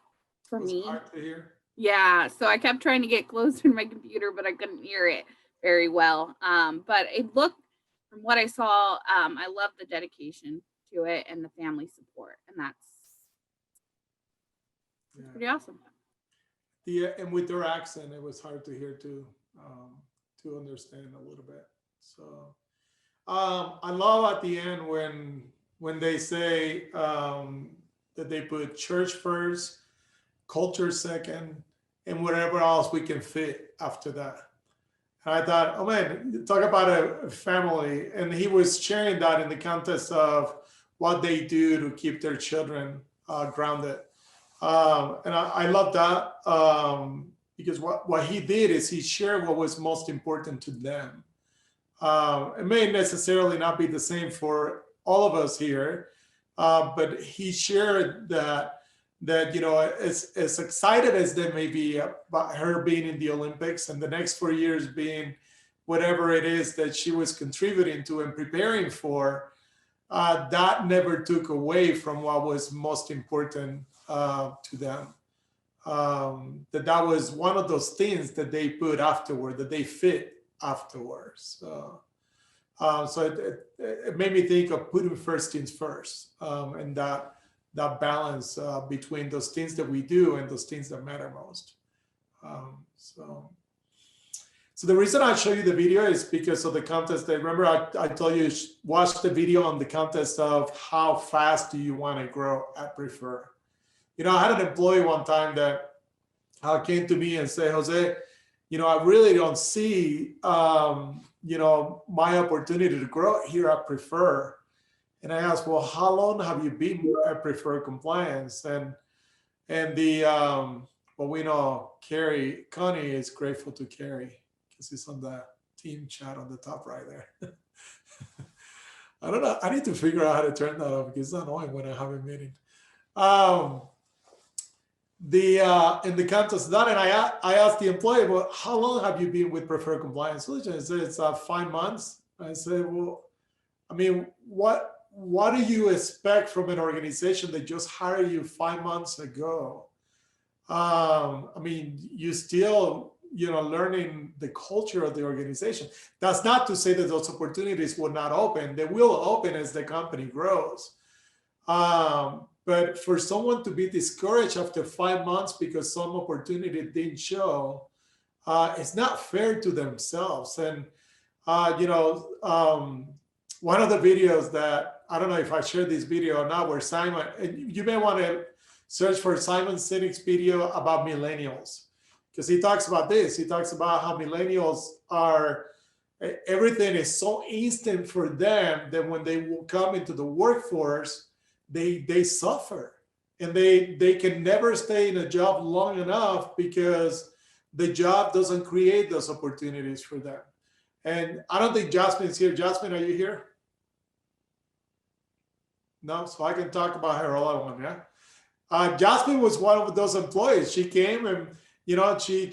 for me. Hard to hear. Yeah, so I kept trying to get closer to my computer, but I couldn't hear it very well. But it looked, from what I saw, I love the dedication to it and the family support, and that's pretty awesome. Yeah, and with their accent, it was hard to hear too, to understand a little bit. So I love at the end when they say that they put church first, culture second, and whatever else we can fit after that. And I thought, oh man, talk about a family. And he was sharing that in the context of what they do to keep their children grounded. And I love that because what he did is he shared what was most important to them. It may necessarily not be the same for all of us here, but he shared that as excited as they may be about her being in the Olympics and the next 4 years being whatever it is that she was contributing to and preparing for, that never took away from what was most important to them. That was one of those things that they put afterward, that they fit afterwards. So it made me think of putting first things first, and that balance between those things that we do and those things that matter most. So the reason I show you the video is because of the contest. Remember, I told you watch the video on the contest of how fast do you want to grow at Prefer. You know, I had an employee one time that came to me and said, Jose, you know, I really don't see, you know, my opportunity to grow here at Prefer. And I asked, well, how long have you been at Prefer Compliance? And the, well, we know Connie is grateful to Carrie because he's on the team chat on the top right there. I don't know. I need to figure out how to turn that off because it's annoying when I have a meeting. In the contest done, and I asked the employee, well, how long have you been with Preferred Compliance Solutions? He said it's 5 months. I said, well, I mean, what do you expect from an organization that just hired you 5 months ago? I mean, you still, you know, learning the culture of the organization. That's not to say that those opportunities will not open. They will open as the company grows. But for someone to be discouraged after 5 months because some opportunity didn't show, it's not fair to themselves. And, you know, one of the videos that, I don't know if I shared this video or not, where Simon, and you may want to search for Simon Sinek's video about millennials, because he talks about this. He talks about how millennials are, everything is so instant for them that when they will come into the workforce, they suffer, and they can never stay in a job long enough because the job doesn't create those opportunities for them. And I don't think Jasmine's here. Jasmine, are you here? No, so I can talk about her all I want. Yeah, Jasmine was one of those employees. She came and, you know, she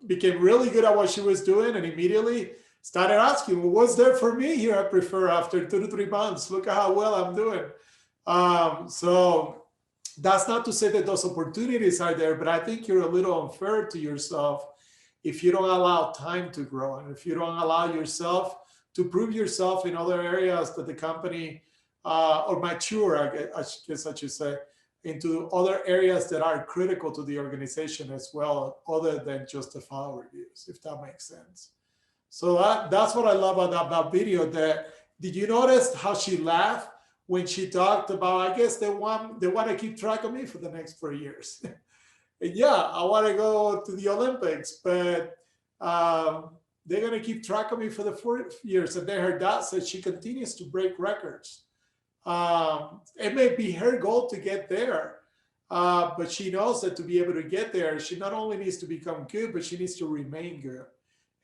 became really good at what she was doing, and immediately started asking, well, what's there for me here at Prefer after 2 to 3 months? Look at how well I'm doing. So that's not to say that those opportunities are there, but I think you're a little unfair to yourself if you don't allow time to grow, and if you don't allow yourself to prove yourself in other areas that the company, or mature, I guess I should say, into other areas that are critical to the organization as well, other than just the file reviews, if that makes sense. So that's what I love about that video. Did you notice how she laughed when she talked about, I guess they want to keep track of me for the next 4 years. And yeah, I want to go to the Olympics, but they're going to keep track of me for the 4 years. And then her dad said she continues to break records. It may be her goal to get there, but she knows that to be able to get there, she not only needs to become good, but she needs to remain good.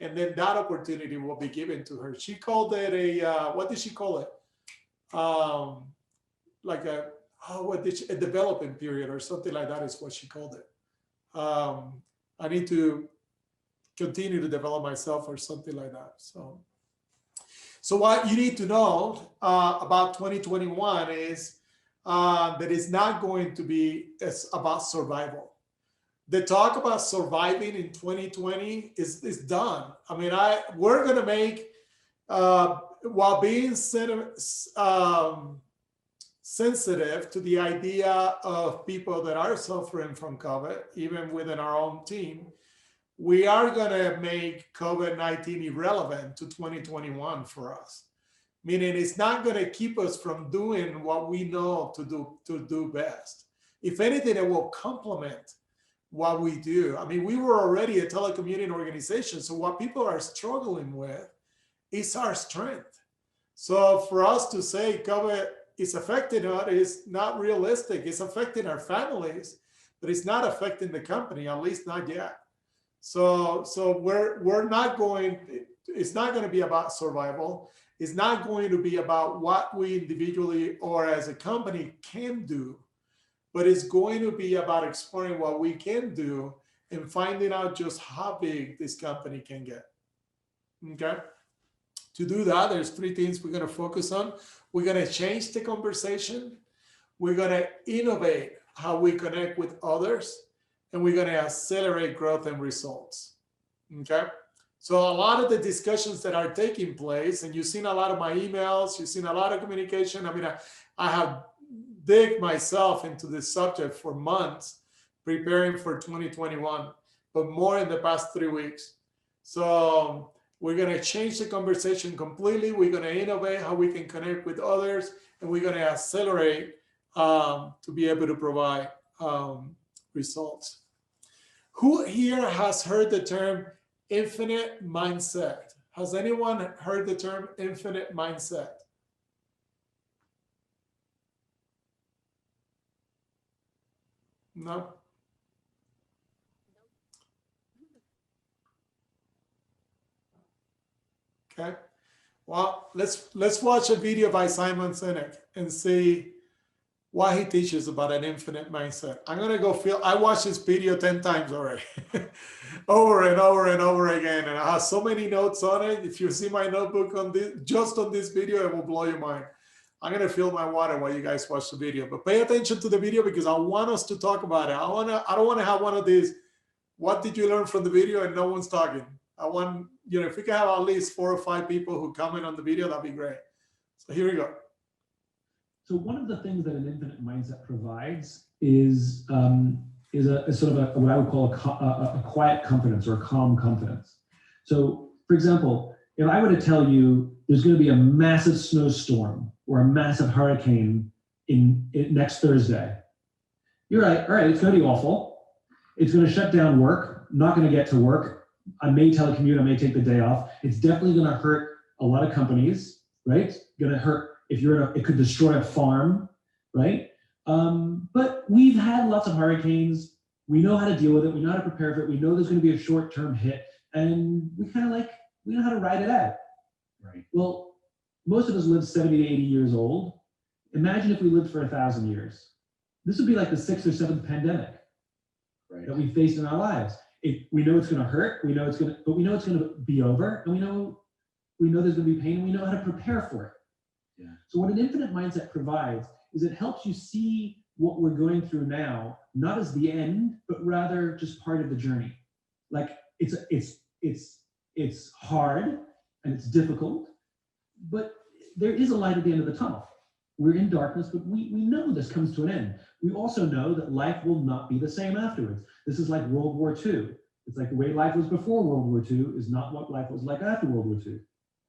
And then that opportunity will be given to her. She called it a, what did she call it? Like a development period or something like that is what she called it. I need to continue to develop myself or something like that. So what you need to know about 2021 is that it's not going to be about survival. The talk about surviving in 2020 is done. I mean, we're going to make, while being sensitive to the idea of people that are suffering from COVID, even within our own team, we are going to make COVID-19 irrelevant to 2021 for us. Meaning it's not going to keep us from doing what we know to do best. If anything, it will complement what we do. I mean, we were already a telecommuting organization, so what people are struggling with is our strength. So for us to say COVID is affecting us is not realistic. It's affecting our families, but it's not affecting the company, at least not yet. So we're not going, it's not going to be about survival. It's not going to be about what we individually or as a company can do, but it's going to be about exploring what we can do and finding out just how big this company can get. Okay. To do that, there's 3 things we're going to focus on. We're going to change the conversation. We're going to innovate how we connect with others, and we're going to accelerate growth and results. Okay. So a lot of the discussions that are taking place, and you've seen a lot of my emails, you've seen a lot of communication. I mean, I have digged myself into this subject for months, preparing for 2021, but more in the past 3 weeks. So we're going to change the conversation completely. We're going to innovate how we can connect with others, and we're going to accelerate to be able to provide results. Who here has heard the term infinite mindset? Has anyone heard the term infinite mindset? No? Okay. Well, let's watch a video by Simon Sinek and see what he teaches about an infinite mindset. I'm gonna go I watched this video 10 times already, over and over and over again, and I have so many notes on it. If you see my notebook on this, just on this video, it will blow your mind. I'm gonna fill my water while you guys watch the video, but pay attention to the video because I want us to talk about it. I don't want to have one of these, what did you learn from the video and no one's talking. I want, if we can have at least 4 or 5 people who comment on the video, that'd be great. So here we go. So one of the things that an infinite mindset provides is a sort of what I would call a quiet confidence or a calm confidence. So for example, if I were to tell you there's going to be a massive snowstorm or a massive hurricane next Thursday, you're right, all right, it's going to be awful. It's going to shut down work, not going to get to work. I may telecommute, I may take the day off. It's definitely going to hurt a lot of companies, right? Going to hurt if it could destroy a farm, right? But we've had lots of hurricanes. We know how to deal with it. We know how to prepare for it. We know there's going to be a short-term hit, and we know how to ride it out. Right. Well, most of us live 70 to 80 years old. Imagine if we lived for 1,000 years. This would be like the 6th or 7th pandemic that we faced in our lives. We know it's going to hurt. We know it's going to, but we know it's going to be over, and we know there's going to be pain, and we know how to prepare for it. Yeah. So what an infinite mindset provides is it helps you see what we're going through now, not as the end, but rather just part of the journey. Like it's hard and it's difficult, but there is a light at the end of the tunnel. We're in darkness, but we know this comes to an end. We also know that life will not be the same afterwards. This is like World War II. It's like the way life was before World War II is not what life was like after World War II.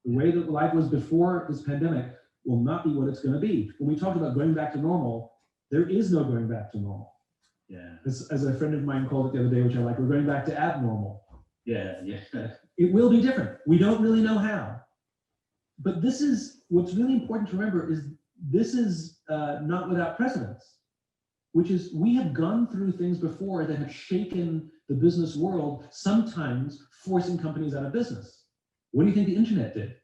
The way that life was before this pandemic will not be what it's going to be. When we talk about going back to normal, there is no going back to normal. Yeah. As a friend of mine called it the other day, which I like, we're going back to abnormal. Yeah, yeah. It will be different. We don't really know how. But this is, what's really important to remember is this is not without precedence, which is we have gone through things before that have shaken the business world, sometimes forcing companies out of business. What do you think the internet did?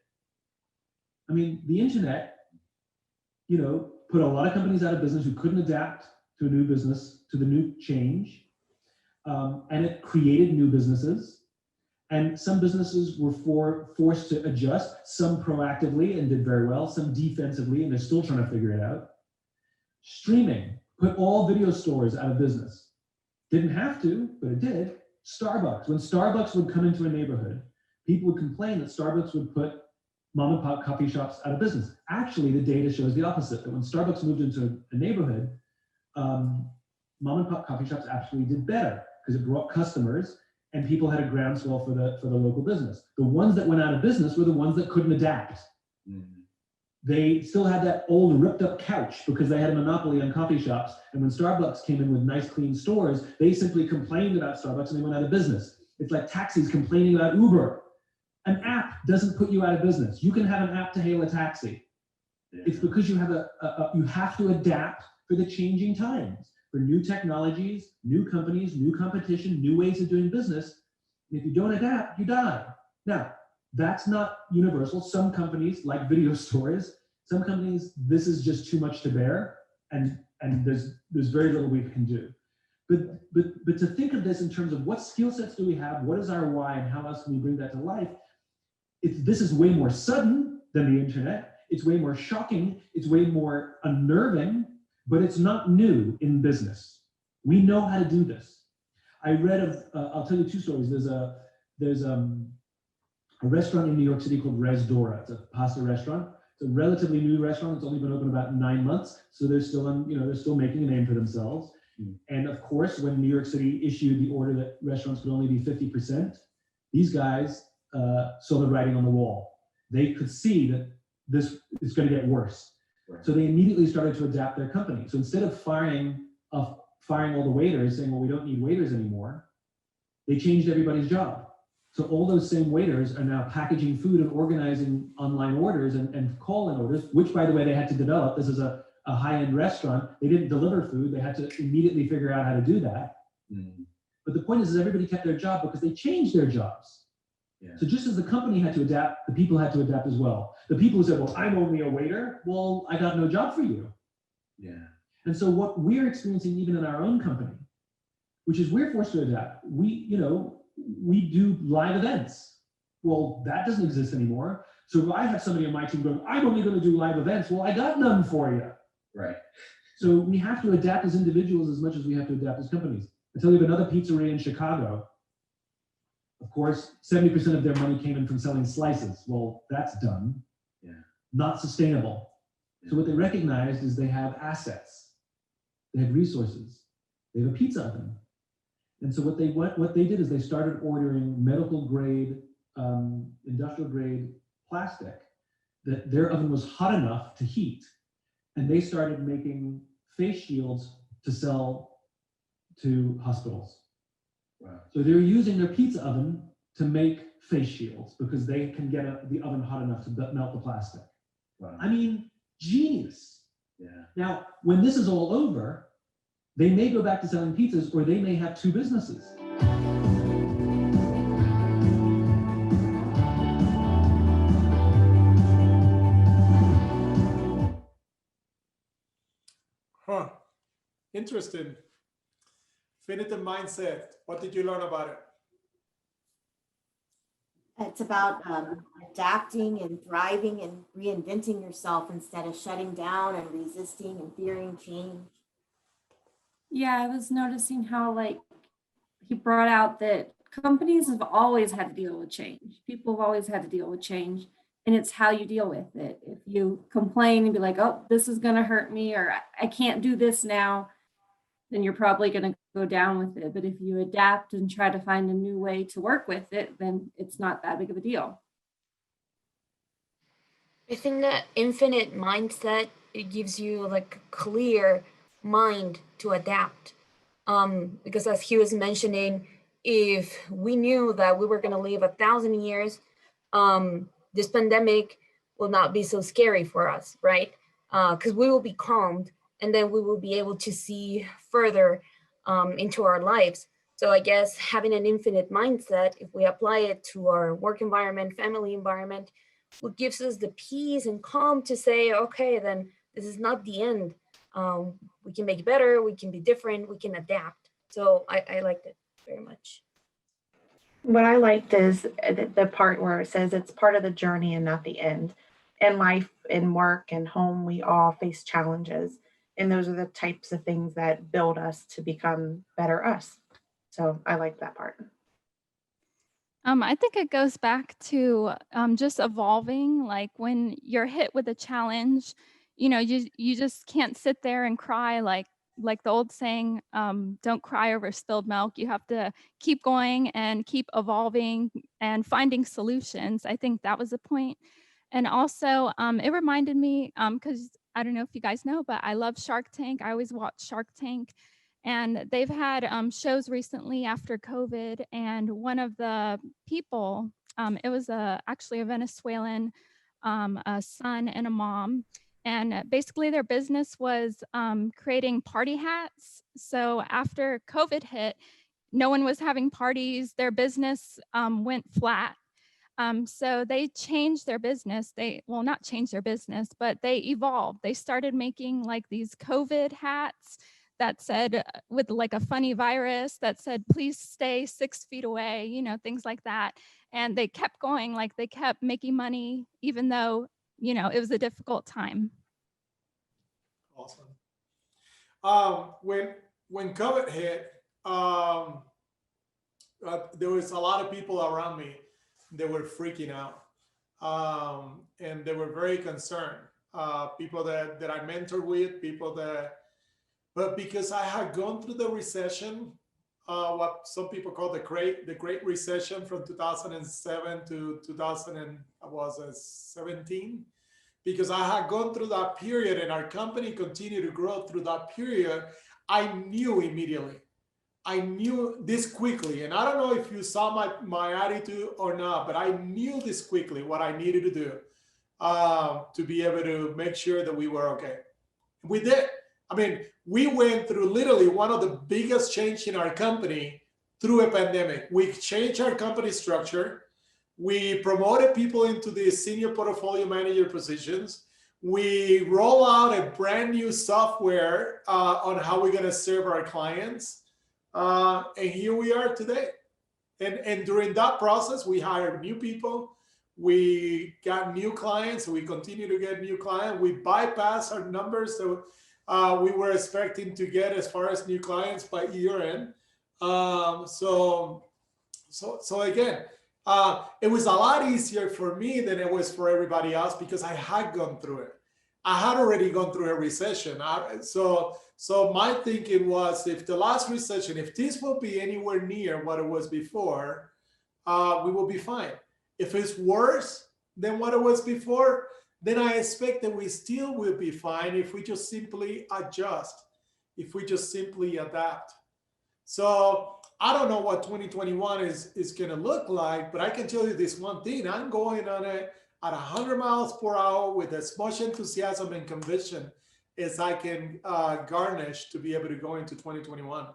I mean, the internet, put a lot of companies out of business who couldn't adapt to a new business, to the new change, and it created new businesses. And some businesses were forced to adjust, some proactively and did very well, some defensively, and they're still trying to figure it out. Streaming put all video stores out of business. Didn't have to, but it did. Starbucks, when Starbucks would come into a neighborhood, people would complain that Starbucks would put mom and pop coffee shops out of business. Actually, the data shows the opposite, that when Starbucks moved into a neighborhood, mom and pop coffee shops actually did better because it brought customers and people had a groundswell for the local business. The ones that went out of business were the ones that couldn't adapt. Mm-hmm. They still had that old ripped up couch because they had a monopoly on coffee shops. And when Starbucks came in with nice clean stores, they simply complained about Starbucks and they went out of business. It's like taxis complaining about Uber. An app doesn't put you out of business. You can have an app to hail a taxi. Yeah. It's because you have you have to adapt for the changing times, for new technologies, new companies, new competition, new ways of doing business. And if you don't adapt, you die. Now, that's not universal. Some companies, like video stores, some companies, this is just too much to bear, and there's very little we can do. But to think of this in terms of what skill sets do we have, what is our why, and how else can we bring that to life? This is way more sudden than the internet. It's way more shocking. It's way more unnerving, but it's not new in business. We know how to do this. I read of, I'll tell you 2 stories. There's a restaurant in New York City called Res Dora. It's a pasta restaurant. It's a relatively new restaurant. It's only been open about 9 months. So they're still they're still making a name for themselves. And of course, when New York City issued the order that restaurants could only be 50%, These guys saw the writing on the wall. They could see that this is going to get worse. So they immediately started to adapt their company. So instead of firing all the waiters, saying, well, we don't need waiters anymore, they changed everybody's job. So all those same waiters are now packaging food and organizing online orders and call-in orders, which, by the way, they had to develop. This is a high-end restaurant. They didn't deliver food. They had to immediately figure out how to do that. But the point is everybody kept their job because they changed their jobs. So just as the company had to adapt, the people had to adapt as well. The people who said, well, I'm only a waiter, well, I got no job for you. And so what we're experiencing even in our own company, which is we're forced to adapt. We do live events. Well, that doesn't exist anymore. So I have somebody on my team going, I'm only going to do live events. Well, I got none for you. Right. So we have to adapt as individuals as much as we have to adapt as companies. I tell you of another pizzeria in Chicago. Of course, 70% of their money came in from selling slices. Well, that's done. Not sustainable. So what they recognized is they have assets. They have resources. They have a pizza oven. And so what they did is they started ordering medical grade, industrial grade plastic that their oven was hot enough to heat. And they started making face shields to sell to hospitals. Wow. So they're using their pizza oven to make face shields because they can get the oven hot enough to melt the plastic. Wow. I mean, genius. Yeah. Now, when this is all over, they may go back to selling pizzas or they may have two businesses. Huh. Interesting. Finite mindset. What did you learn about it? It's about adapting and thriving and reinventing yourself instead of shutting down and resisting and fearing change. Yeah, I was noticing how like he brought out that companies have always had to deal with change. People have always had to deal with change, and it's how you deal with it. If you complain and be like, oh, this is going to hurt me, or I can't do this now, then you're probably going to go down with it. But if you adapt and try to find a new way to work with it, then it's not that big of a deal. I think that infinite mindset, it gives you like a clear mind to adapt. Because as he was mentioning, if we knew that we were going to live 1,000 years, this pandemic will not be so scary for us, right? Because we will be calmed, and then we will be able to see further into our lives. So I guess having an infinite mindset, if we apply it to our work environment, family environment, what gives us the peace and calm to say, okay, then this is not the end. We can make it better, we can be different, we can adapt. So I liked it very much. What I liked is the part where it says it's part of the journey and not the end. In life, in work, and home, we all face challenges. And those are the types of things that build us to become better us. So I like that part. I think it goes back to just evolving. Like when you're hit with a challenge, you just can't sit there and cry like the old saying, don't cry over spilled milk. You have to keep going and keep evolving and finding solutions. I think that was the point. And also it reminded me, because I don't know if you guys know, but I love Shark Tank. I always watch Shark Tank. And they've had shows recently after COVID. And one of the people, it was actually a Venezuelan, a son and a mom. And basically their business was creating party hats. So after COVID hit, no one was having parties. Their business went flat. So they changed their business. Well, not changed their business, but they evolved. They started making like these COVID hats that said, with like a funny virus that said, please stay 6 feet away, things like that. And they kept going, like they kept making money, even though, it was a difficult time. Awesome. When COVID hit, there was a lot of people around me that were freaking out, and they were very concerned. People that I mentored with, but because I had gone through the recession, what some people call the Great Recession from 2007 to 2017, because I had gone through that period and our company continued to grow through that period. I knew immediately. I knew this quickly, and I don't know if you saw my attitude or not, but I knew this quickly what I needed to do to be able to make sure that we were okay. We did. I mean, we went through literally one of the biggest change in our company through a pandemic. We changed our company structure. We promoted people into the senior portfolio manager positions. We roll out a brand new software on how we're going to serve our clients. And here we are today. And during that process, we hired new people. We got new clients. We continue to get new clients. We bypassed our numbers that we were expecting to get as far as new clients by year end. So again, it was a lot easier for me than it was for everybody else because I had gone through it. I had already gone through a recession. So my thinking was, if the last recession, if this will be anywhere near what it was before, we will be fine. If it's worse than what it was before, then I expect that we still will be fine if we just simply adjust, if we just simply adapt. So I don't know what 2021 is going to look like, but I can tell you this one thing. I'm going on it at 100 miles per hour with as much enthusiasm and conviction as I can garnish to be able to go into 2021.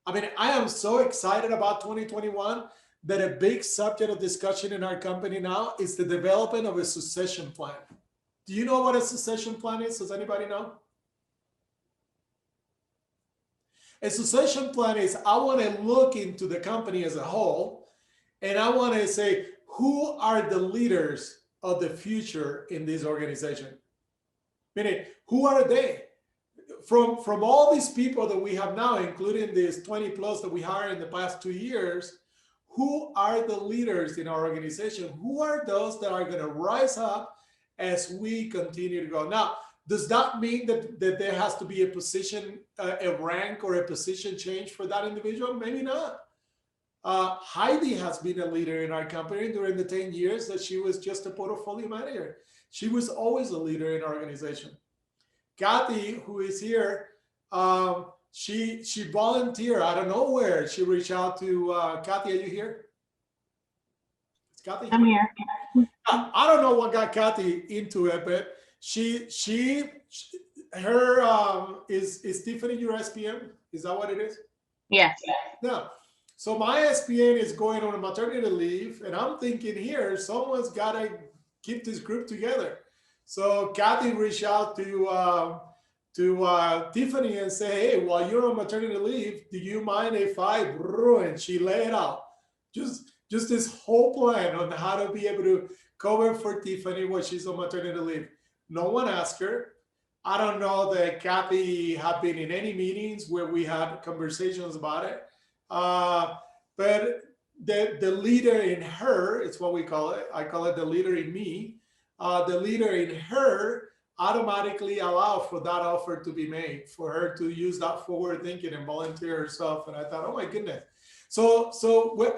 I mean, I am so excited about 2021 that a big subject of discussion in our company now is the development of a succession plan. Do you know what a succession plan is? Does anybody know? A succession plan is, I want to look into the company as a whole, and I want to say, who are the leaders of the future in this organization? Meaning, who are they? From all these people that we have now, including these 20 plus that we hired in the past 2 years, who are the leaders in our organization? Who are those that are going to rise up as we continue to go? Now, does that mean that there has to be a position, a rank or a position change for that individual? Maybe not. Heidi has been a leader in our company during the 10 years that she was just a portfolio manager. She was always a leader in our organization. Kathy, who is here, she volunteered out of nowhere. She reached out to Kathy. Are you here? Is Kathy here? I'm here. I don't know what got Kathy into it, but is Tiffany your SPM? Is that what it is? Yes. No. So my SPN is going on a maternity leave, and I'm thinking here, someone's got to keep this group together. So Kathy reached out to Tiffany and say, hey, while you're on maternity leave, do you mind if I, and she laid it out. Just this whole plan on how to be able to cover for Tiffany while she's on maternity leave. No one asked her. I don't know that Kathy had been in any meetings where we had conversations about it. But the leader in her, it's what we call it. I call it the leader in me. The leader in her automatically allow for that offer to be made, for her to use that forward thinking and volunteer herself. And I thought, oh my goodness. So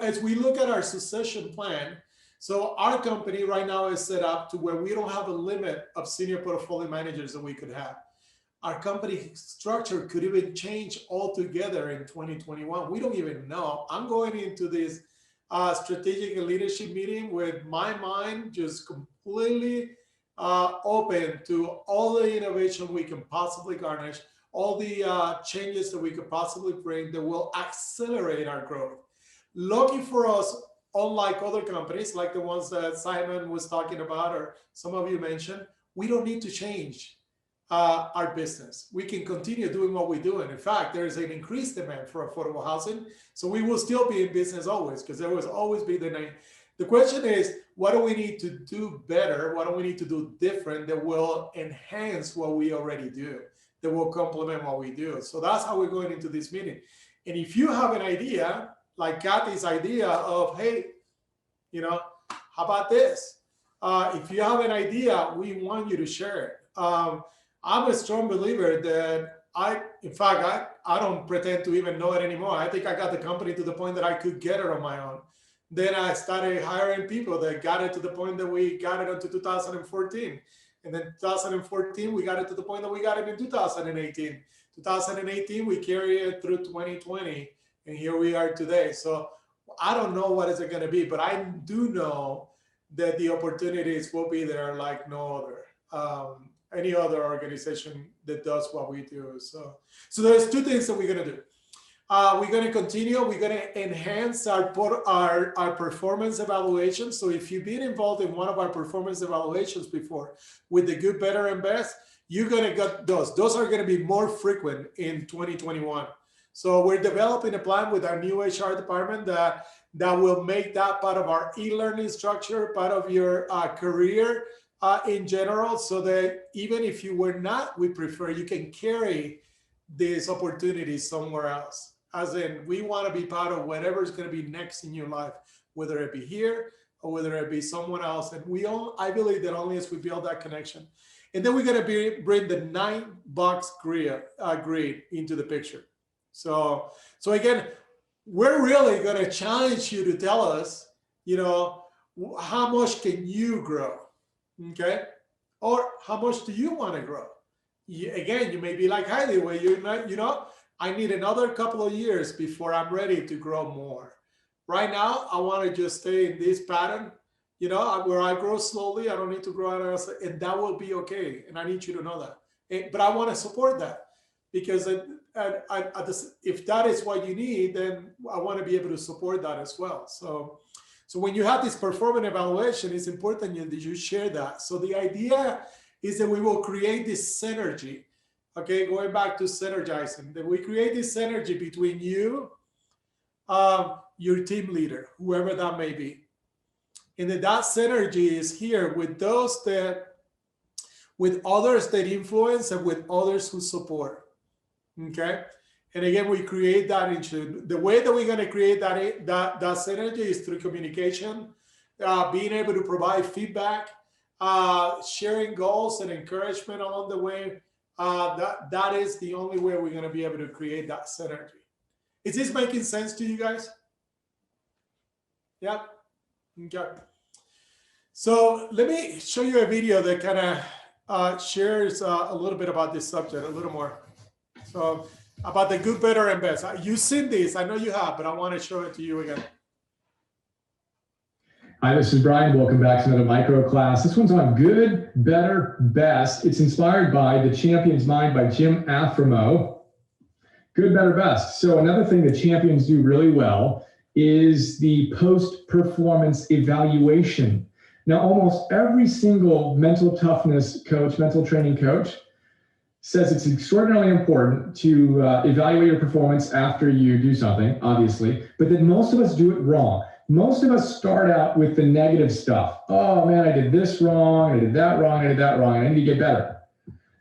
as we look at our succession plan, so our company right now is set up to where we don't have a limit of senior portfolio managers that we could have. Our company structure could even change altogether in 2021. We don't even know. I'm going into this strategic leadership meeting with my mind just completely open to all the innovation we can possibly garnish, all the changes that we could possibly bring that will accelerate our growth. Lucky for us, unlike other companies like the ones that Simon was talking about, or some of you mentioned, we don't need to change our business. We can continue doing what we're doing. In fact, there is an increased demand for affordable housing. So we will still be in business always, because there will always be the need. The question is, what do we need to do better? What do we need to do different that will enhance what we already do, that will complement what we do? So that's how we're going into this meeting. And if you have an idea, like Kathy's idea of, hey, how about this? If you have an idea, we want you to share it. I'm a strong believer that in fact, I don't pretend to even know it anymore. I think I got the company to the point that I could get it on my own. Then I started hiring people that got it to the point that we got it until 2014. And then 2014, we got it to the point that we got it in 2018. 2018, we carry it through 2020. And here we are today. So I don't know what is it going to be, but I do know that the opportunities will be there like no other. Any other organization that does what we do. So there's two things that we're going to do. We're going to continue. We're going to enhance our performance evaluation. So if you've been involved in one of our performance evaluations before with the good, better, and best, you're going to get those. Those are going to be more frequent in 2021. So we're developing a plan with our new HR department that will make that part of our e-learning structure, part of your career in general, so that even if you were not, we prefer you can carry these opportunities somewhere else. As in, we want to be part of whatever is going to be next in your life, whether it be here or whether it be someone else. And I believe that only as we build that connection. And then we're going to bring the 9-box grid into the picture. So again, we're really going to challenge you to tell us, how much can you grow? Okay. Or how much do you want to grow? Again, you may be like Heidi, where you're not, I need another couple of years before I'm ready to grow more. Right now, I want to just stay in this pattern, where I grow slowly. I don't need to grow out, and that will be okay. And I need you to know that. But I want to support that, because if that is what you need, then I want to be able to support that as well. So when you have this performance evaluation, it's important that you share that. So the idea is that we will create this synergy. Okay, going back to synergizing, that we create this synergy between you, your team leader, whoever that may be. And that synergy is here with others that influence and with others who support. Okay. And again, we create that into the way that we're going to create that synergy is through communication, being able to provide feedback, sharing goals and encouragement along the way. That is the only way we're going to be able to create that synergy. Is this making sense to you guys? Yeah. Okay. So let me show you a video that kind of shares a little bit about this subject, a little more. So about the good, better, and best. You've seen this, I know you have, but I want to show it to you again. Hi, this is Brian. Welcome back to another micro class. This one's on good, better, best. It's inspired by The Champion's Mind by Jim Aframo. Good, better, best. So another thing that champions do really well is the post-performance evaluation. Now, almost every single mental toughness coach, mental training coach, says it's extraordinarily important to evaluate your performance after you do something, obviously, but that most of us do it wrong. Most of us start out with the negative stuff. Oh man, I did this wrong, I did that wrong, I did that wrong, I need to get better.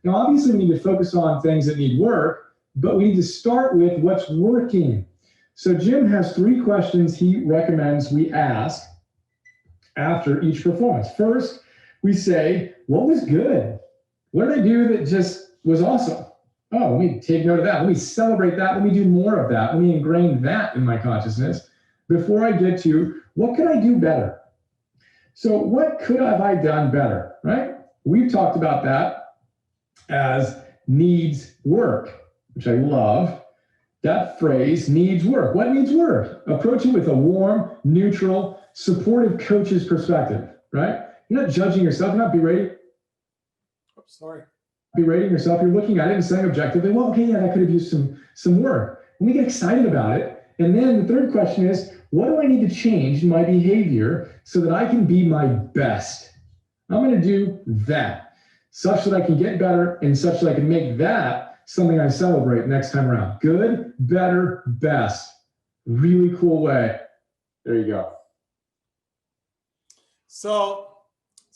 Now, obviously we need to focus on things that need work, but we need to start with what's working. So Jim has 3 questions he recommends we ask after each performance. First, we say, what was good? What did I do that just was awesome? Oh, let me take note of that. Let me celebrate that. Let me do more of that. Let me ingrain that in my consciousness before I get to what could I do better? So what could have I done better, right? We've talked about that as needs work, which I love. That phrase, needs work. What needs work? Approach it with a warm, neutral, supportive coach's perspective, right? You're not judging yourself, you're not berating. Oh, sorry. Berating yourself, you're looking at it and saying objectively, well, okay, yeah, that could have used some work. And we get excited about it. And then the third question is, what do I need to change in my behavior so that I can be my best? I'm going to do that such that I can get better and such that I can make that something I celebrate next time around. Good, better, best. Really cool way. There you go. So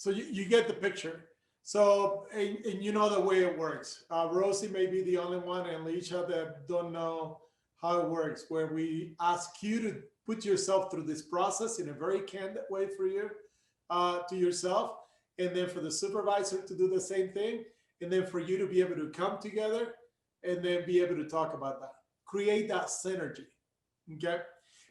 you get the picture. So, and you know the way it works. Rosie may be the only one, and Alicia, that don't know how it works, where we ask you to put yourself through this process in a very candid way for you, to yourself, and then for the supervisor to do the same thing, and then for you to be able to come together and then be able to talk about that. Create that synergy, okay?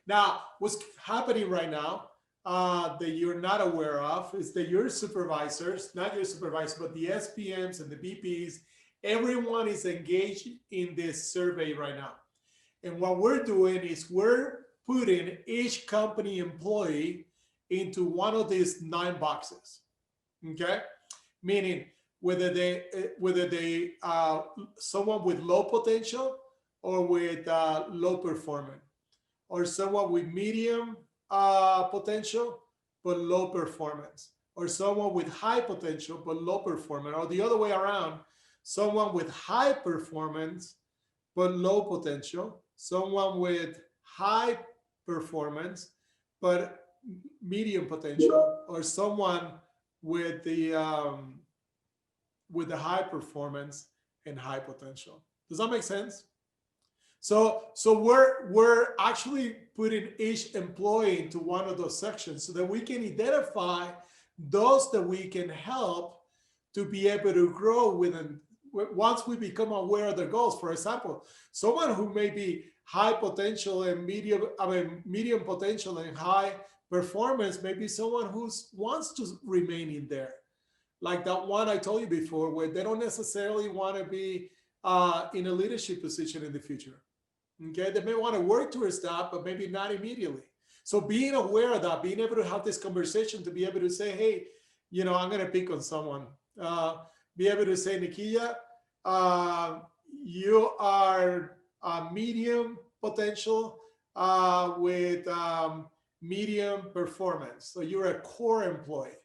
Now, what's happening right now that you're not aware of is that your supervisors, not your supervisors, but the SPMs and the VPs, everyone is engaged in this survey right now. And what we're doing is we're putting each company employee into one of these 9 boxes, okay? Meaning whether they someone with low potential or with low performance, or someone with medium potential but low performance, or someone with high potential but low performance, or the other way around, someone with high performance but low potential, someone with high performance but medium potential, or someone with the high performance and high potential. Does that make sense? So we're actually putting each employee into one of those sections so that we can identify those that we can help to be able to grow within. Once we become aware of their goals, for example, someone who may be high potential and medium potential and high performance may be someone who wants to remain in there. Like that one I told you before, where they don't necessarily want to be in a leadership position in the future. Okay, they may want to work towards that, but maybe not immediately. So being aware of that, being able to have this conversation, to be able to say, hey, you know, I'm going to pick on someone. Be able to say, Nikia, you are medium potential with medium performance. So you're a core employee.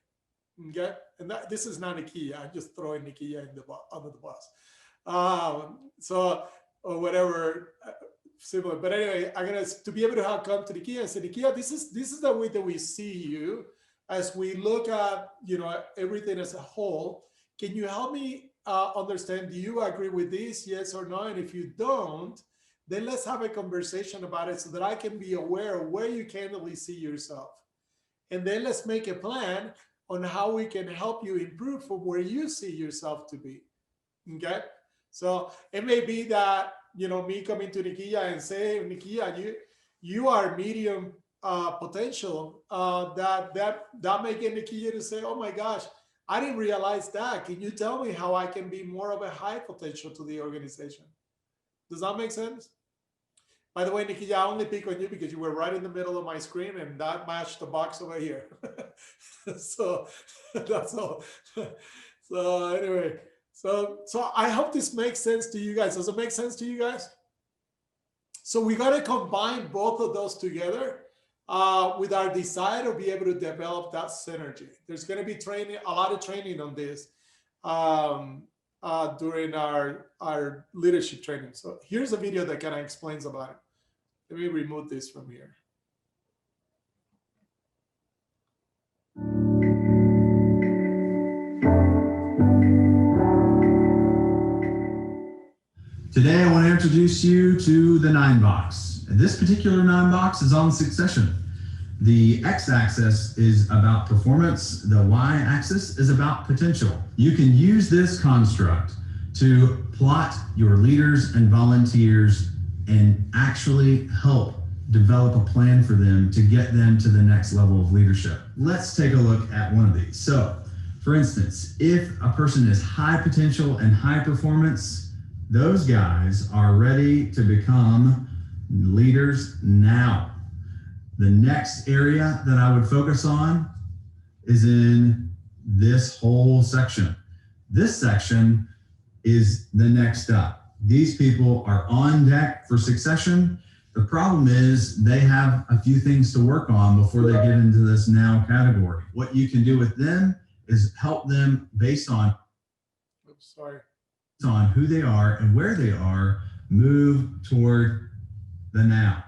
Okay, and this is not Nikia. I'm just throwing Nikia under the bus. So or whatever similar. But anyway, I'm gonna to be able to come to Nikia and say, Nikia, this is the way that we see you as we look at, you know, everything as a whole. Can you help me understand? Do you agree with this? Yes or no? And if you don't, then let's have a conversation about it so that I can be aware of where you candidly see yourself. And then let's make a plan on how we can help you improve from where you see yourself to be. Okay? So it may be that, you know, me coming to Nikia and say, Nikia, you are medium potential. That may get Nikia to say, oh my gosh, I didn't realize that. Can you tell me how I can be more of a high potential to the organization? Does that make sense? By the way, Nikia, I only pick on you because you were right in the middle of my screen and that matched the box over here. So that's all. So anyway, so I hope this makes sense to you guys. Does it make sense to you guys? So we got to combine both of those together with our desire to be able to develop that synergy. There's going to be training, a lot of training on this during our leadership training. So here's a video that kind of explains about it. Let me remove this from here. Today, I want to introduce you to the 9 box. This particular 9 box is on succession. The x-axis is about performance. The y-axis is about potential. You can use this construct to plot your leaders and volunteers and actually help develop a plan for them to get them to the next level of leadership. Let's take a look at one of these. So, for instance, if a person is high potential and high performance, those guys are ready to become leaders now. The next area that I would focus on is in this whole section. This section is the next up. These people are on deck for succession. The problem is they have a few things to work on before they get into this now category. What you can do with them is help them based on, on who they are and where they are, move toward the now.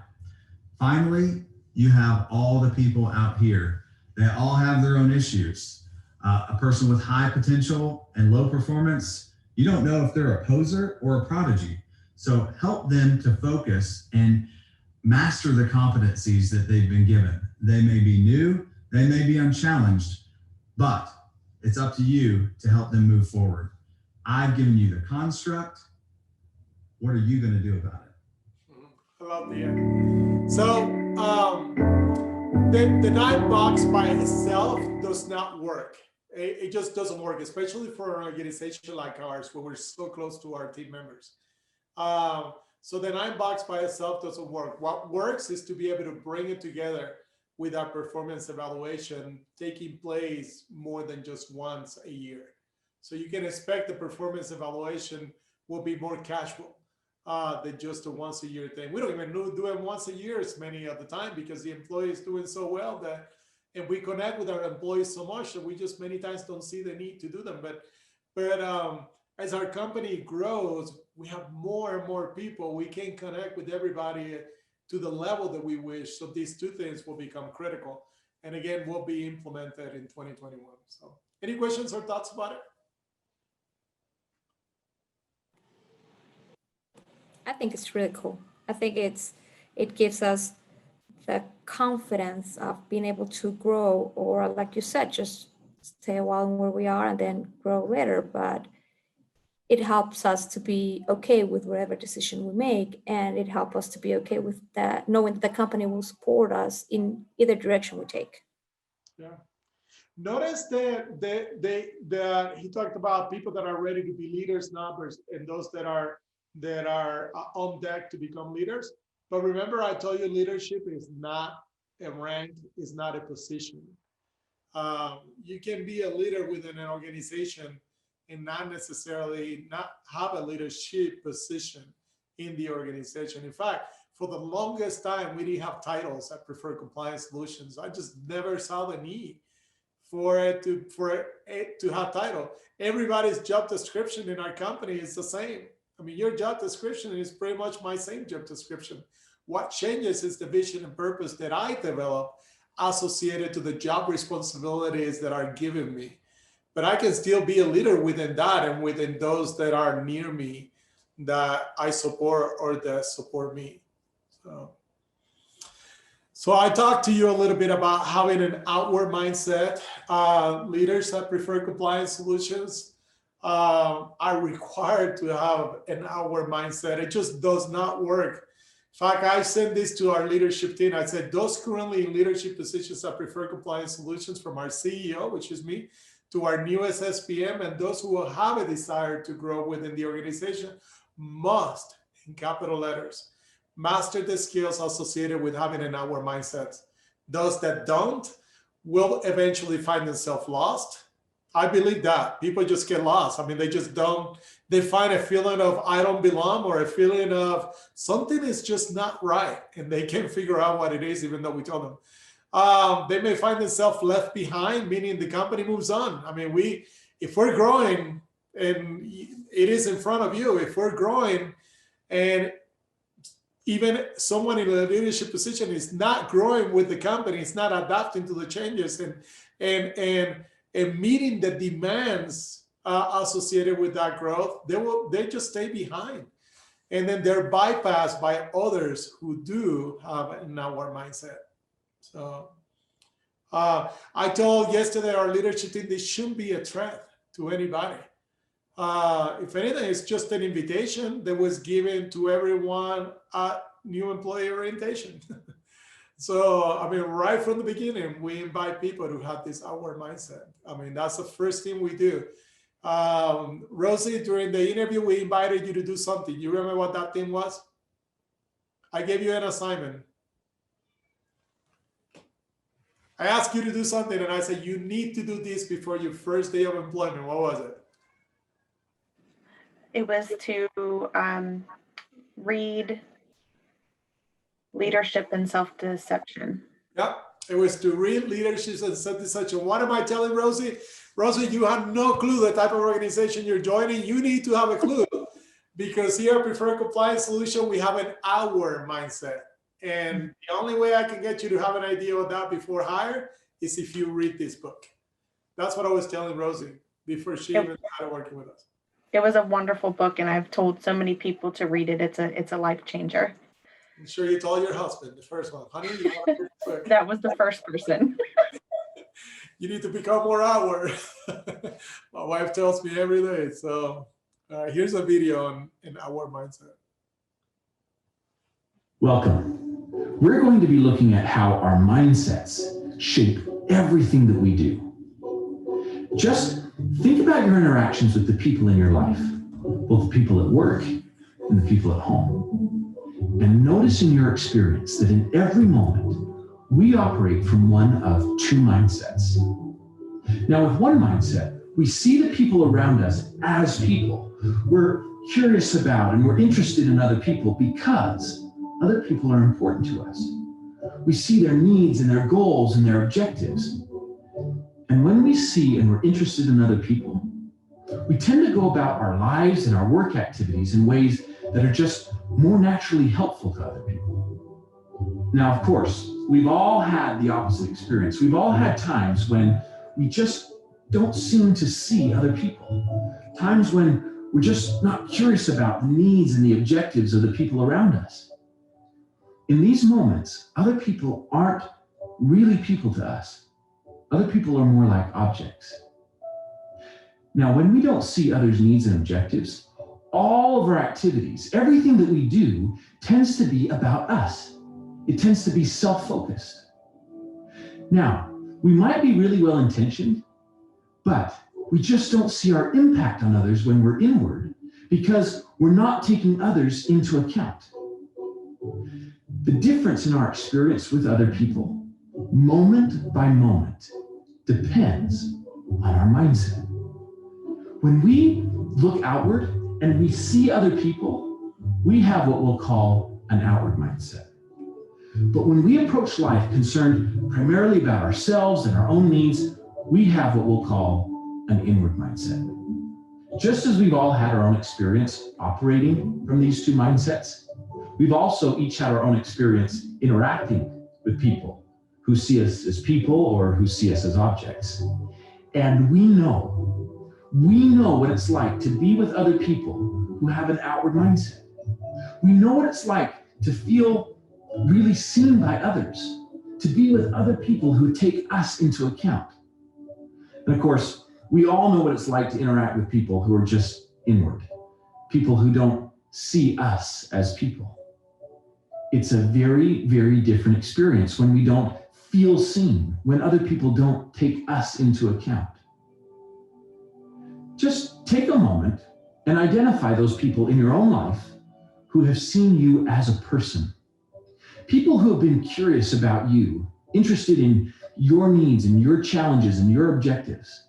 Finally, you have all the people out here. They all have their own issues. A person with high potential and low performance, you don't know if they're a poser or a prodigy. So help them to focus and master the competencies that they've been given. They may be new, they may be unchallenged, but it's up to you to help them move forward. I've given you the construct. What are you going to do about it? I love the end. So the 9 box by itself does not work. It just doesn't work, especially for an organization like ours, where we're so close to our team members. So the 9 box by itself doesn't work. What works is to be able to bring it together with our performance evaluation taking place more than just once a year. So you can expect the performance evaluation will be more casual than just a once a year thing. We don't even do it once a year as many of the time, because the employee is doing so well that, and we connect with our employees so much that we just many times don't see the need to do them. But as our company grows, we have more and more people. We can connect with everybody to the level that we wish. So these 2 things will become critical. And again, will be implemented in 2021. So any questions or thoughts about it? I think it's really cool. I think it gives us the confidence of being able to grow, or like you said, just stay a while where we are and then grow later. But it helps us to be okay with whatever decision we make, and it helps us to be okay with that, knowing that the company will support us in either direction we take. Yeah. Notice that he talked about people that are ready to be leaders now, and those that are on deck to become leaders. But remember, I told you leadership is not a rank, is not a position. You can be a leader within an organization and not necessarily not have a leadership position in the organization. In fact, for the longest time, we didn't have titles at Preferred Compliance Solutions. I just never saw the need for it to have title. Everybody's job description in our company is the same. I mean, your job description is pretty much my same job description. What changes is the vision and purpose that I develop associated to the job responsibilities that are given me. But I can still be a leader within that and within those that are near me that I support or that support me. So I talked to you a little bit about having an outward mindset. Leaders that prefer compliance solutions are required to have an outward mindset. It just does not work. In fact, I sent this to our leadership team. I said, those currently in leadership positions that prefer compliance solutions, from our CEO, which is me, to our newest SPM, and those who will have a desire to grow within the organization, must, in capital letters, master the skills associated with having an outward mindset. Those that don't will eventually find themselves lost. I believe that people just get lost. I mean, they just don't, they find a feeling of I don't belong, or a feeling of something is just not right, and they can't figure out what it is, even though we tell them. They may find themselves left behind, meaning the company moves on. I mean, if we're growing, and it is in front of you, if we're growing and even someone in a leadership position is not growing with the company, it's not adapting to the changes and meeting the demands associated with that growth, they just stay behind. And then they're bypassed by others who do have an outward mindset. So I told yesterday our leadership team, this shouldn't be a threat to anybody. If anything, it's just an invitation that was given to everyone at new employee orientation. So, I mean, right from the beginning, we invite people to have this outward mindset. I mean, that's the first thing we do. Rosie, during the interview, we invited you to do something. You remember what that thing was? I gave you an assignment. I asked you to do something, and I said, you need to do this before your first day of employment. What was it? It was to read Leadership and Self-Deception. Yep, it was to read Leadership and Self-Deception. What am I telling Rosie? Rosie, you have no clue the type of organization you're joining. You need to have a clue, because here at Preferred Compliance Solution, we have an outward mindset. And the only way I can get you to have an idea of that before hire is if you read this book. That's what I was telling Rosie before she even started working with us. It was a wonderful book, and I've told so many people to read it. It's a life changer. I'm sure you told your husband, the first one, honey, you want to read this book? That was the first person. You need to become more outward. My wife tells me every day. So here's a video on an outward mindset. Welcome. We're going to be looking at how our mindsets shape everything that we do. Just think about your interactions with the people in your life, both the people at work and the people at home. And notice in your experience that in every moment, we operate from one of two mindsets. Now, with one mindset, we see the people around us as people. We're curious about and we're interested in other people because other people are important to us. We see their needs and their goals and their objectives. And when we see and we're interested in other people, we tend to go about our lives and our work activities in ways that are just more naturally helpful to other people. Now, of course, we've all had the opposite experience. We've all had times when we just don't seem to see other people. Times when we're just not curious about the needs and the objectives of the people around us. In these moments, other people aren't really people to us. Other people are more like objects. Now, when we don't see others' needs and objectives, all of our activities, everything that we do, tends to be about us. It tends to be self-focused. Now, we might be really well-intentioned, but we just don't see our impact on others when we're inward because we're not taking others into account. The difference in our experience with other people, moment by moment, depends on our mindset. When we look outward and we see other people, we have what we'll call an outward mindset. But when we approach life concerned primarily about ourselves and our own needs, we have what we'll call an inward mindset. Just as we've all had our own experience operating from these two mindsets, we've also each had our own experience interacting with people who see us as people or who see us as objects. And we know what it's like to be with other people who have an outward mindset. We know what it's like to feel really seen by others, to be with other people who take us into account. And of course, we all know what it's like to interact with people who are just inward, people who don't see us as people. It's a very, very different experience when we don't feel seen, when other people don't take us into account. Just take a moment and identify those people in your own life who have seen you as a person. People who have been curious about you, interested in your needs and your challenges and your objectives.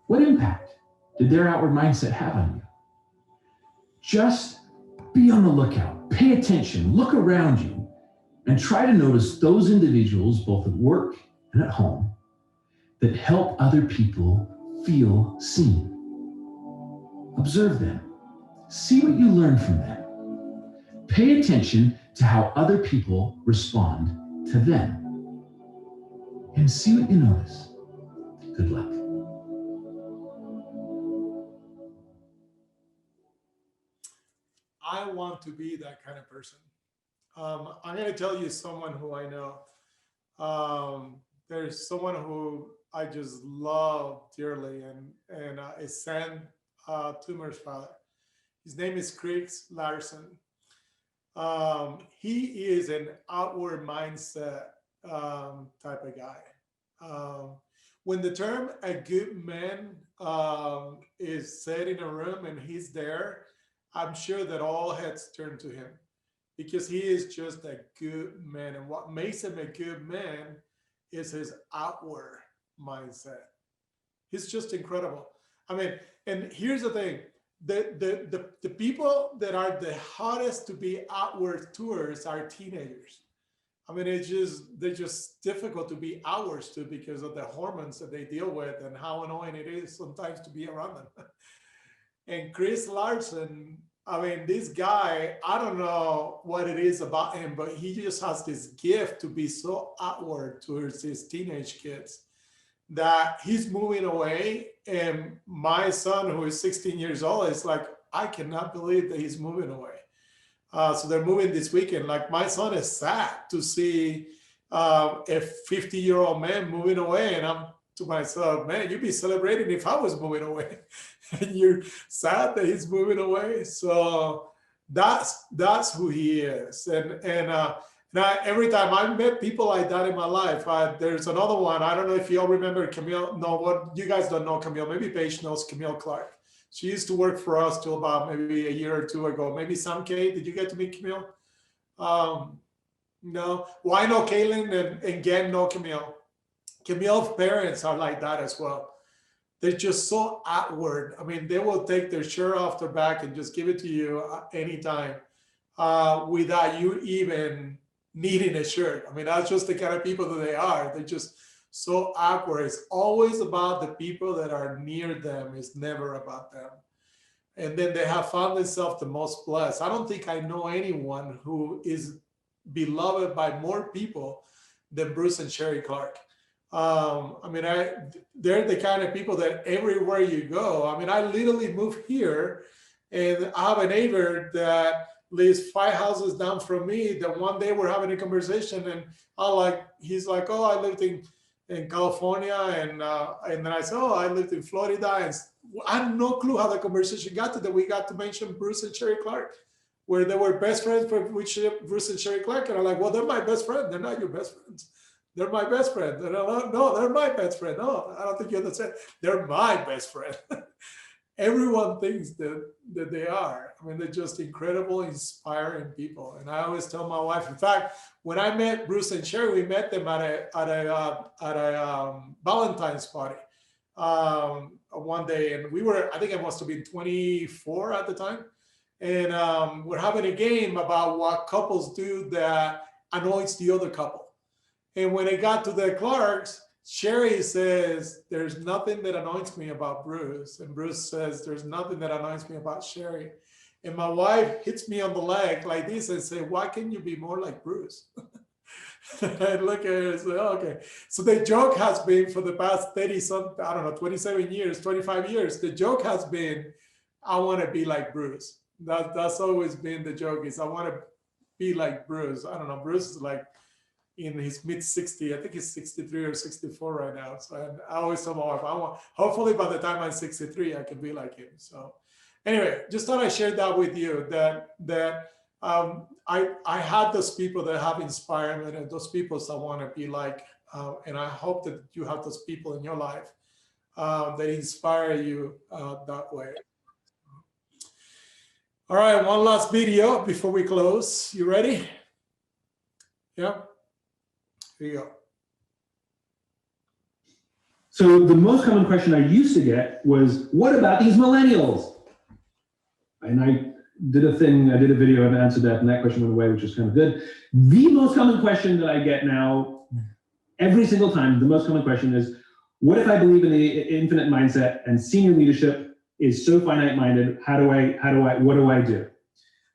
What impact did their outward mindset have on you? Just be on the lookout, pay attention, look around you, and try to notice those individuals, both at work and at home, that help other people feel seen. Observe them. See what you learn from them. Pay attention to how other people respond to them. And see what you notice. Good luck. I want to be that kind of person. I'm going to tell you someone who I know. There's someone who I just love dearly, and is Sam Toomer's father. His name is Chris Larson. He is an outward mindset type of guy. When the term a good man is said in a room and he's there, I'm sure that all heads turn to him because he is just a good man. And what makes him a good man is his outward mindset. He's just incredible. I mean, and here's the thing. The people that are the hottest to be outward tours are teenagers. I mean, they're just difficult to be outwards to because of the hormones that they deal with and how annoying it is sometimes to be around them. And Chris Larson, I mean, this guy, I don't know what it is about him, but he just has this gift to be so outward towards his teenage kids that he's moving away. And my son, who is 16 years old, is like, I cannot believe that he's moving away. So they're moving this weekend. Like, my son is sad to see a 50-year-old man moving away. And I'm to myself, man, you'd be celebrating if I was moving away. And you're sad that he's moving away. So That's who he is. And every time I met people like that in my life, there's another one. I don't know if you all remember Camille. No, what you guys don't know Camille. Maybe Paige knows Camille Clark. She used to work for us till about maybe a year or two ago. Maybe Sam K. Did you get to meet Camille? No. Well, I know Kaylin and Gen know Camille. Camille's parents are like that as well. They're just so outward. I mean, they will take their shirt off their back and just give it to you anytime without you even needing a shirt. I mean, that's just the kind of people that they are. They're just so awkward. It's always about the people that are near them. It's never about them. And then they have found themselves the most blessed. I don't think I know anyone who is beloved by more people than Bruce and Sherry Clark. I mean, they're the kind of people that everywhere you go, I mean, I literally moved here and I have a neighbor that lives 5 houses down from me that one day we're having a conversation and he's like, oh, I lived in California. And then I said, oh, I lived in Florida. And I had no clue how the conversation got to that. We got to mention Bruce and Sherry Clark, where they were best friends for which Bruce and Sherry Clark. And I'm like, well, they're my best friend. They're not your best friends. They're my best friend. And I'm like, no, they're my best friend. No, I don't think you understand. They're my best friend. Everyone thinks that they are. I mean, they're just incredible, inspiring people. And I always tell my wife, in fact, when I met Bruce and Sherry, we met them at a Valentine's party one day. And we were, I think I must have been 24 at the time. And we're having a game about what couples do that annoys the other couple. And when it got to the Clarks, Sherry says, there's nothing that annoys me about Bruce. And Bruce says, there's nothing that annoys me about Sherry. And my wife hits me on the leg like this and say, why can't you be more like Bruce? I look at her and say, oh, okay. So the joke has been for the past 27 years, 25 years, the joke has been, I want to be like Bruce. That's always been the joke is I want to be like Bruce. I don't know, Bruce is like, in his mid 60s, I think he's 63 or 64 right now. So I always tell my wife, hopefully by the time I'm 63, I can be like him. So anyway, just thought I shared that with you that I had those people that have inspired me and those people I want to be like, and I hope that you have those people in your life that inspire you that way. All right, one last video before we close. You ready? Yeah. Here you go. So the most common question I used to get was, what about these millennials? And I did a video and answered that, and that question went away, which was kind of good. The most common question that I get now, every single time, the most common question is, what if I believe in the infinite mindset and senior leadership is so finite-minded? What do I do?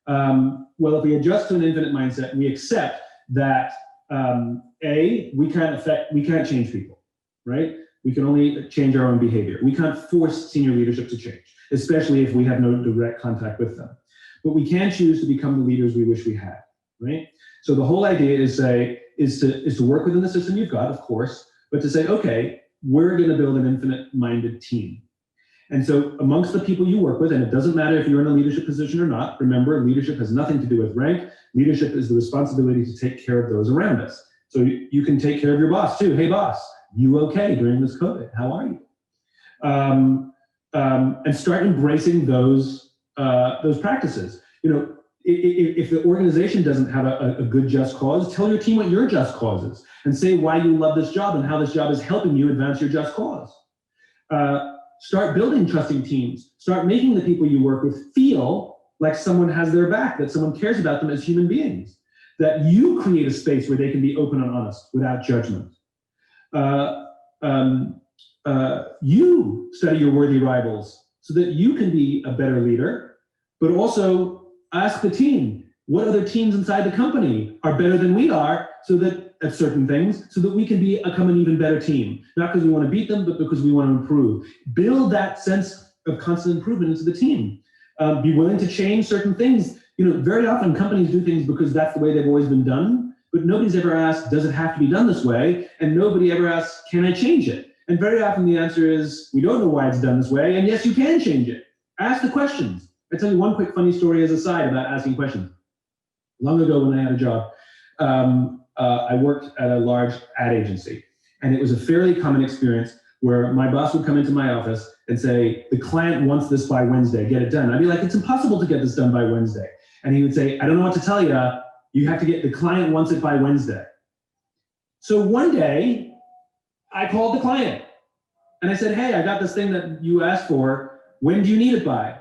Well, if we adjust to an infinite mindset, we accept that we can't change people, right? We can only change our own behavior. We can't force senior leadership to change, especially if we have no direct contact with them. But we can choose to become the leaders we wish we had, right? So the whole idea is to work within the system you've got, of course, but to say, okay, we're going to build an infinite-minded team. And so amongst the people you work with, and it doesn't matter if you're in a leadership position or not, remember, leadership has nothing to do with rank. Leadership is the responsibility to take care of those around us. So you can take care of your boss too. Hey boss, you okay during this COVID? How are you? And start embracing those practices. You know, if the organization doesn't have a good just cause, tell your team what your just cause is and say why you love this job and how this job is helping you advance your just cause. Start building trusting teams. Start making the people you work with feel like someone has their back, that someone cares about them as human beings, that you create a space where they can be open and honest without judgment. You study your worthy rivals so that you can be a better leader, but also ask the team, what other teams inside the company are better than we are so that at certain things, so that we can become an even better team. Not because we want to beat them, but because we want to improve. Build that sense of constant improvement into the team. Be willing to change certain things. You know, very often companies do things because that's the way they've always been done, but nobody's ever asked, does it have to be done this way? And nobody ever asks, can I change it? And very often the answer is, we don't know why it's done this way, and yes, you can change it. Ask the questions. I tell you one quick funny story as a side about asking questions. Long ago when I had a job, I worked at a large ad agency, and it was a fairly common experience where my boss would come into my office and say, the client wants this by Wednesday, get it done. I'd be like, it's impossible to get this done by Wednesday. And he would say, I don't know what to tell you. You have to get, the client wants it by Wednesday. So one day I called the client and I said, hey, I got this thing that you asked for. When do you need it by?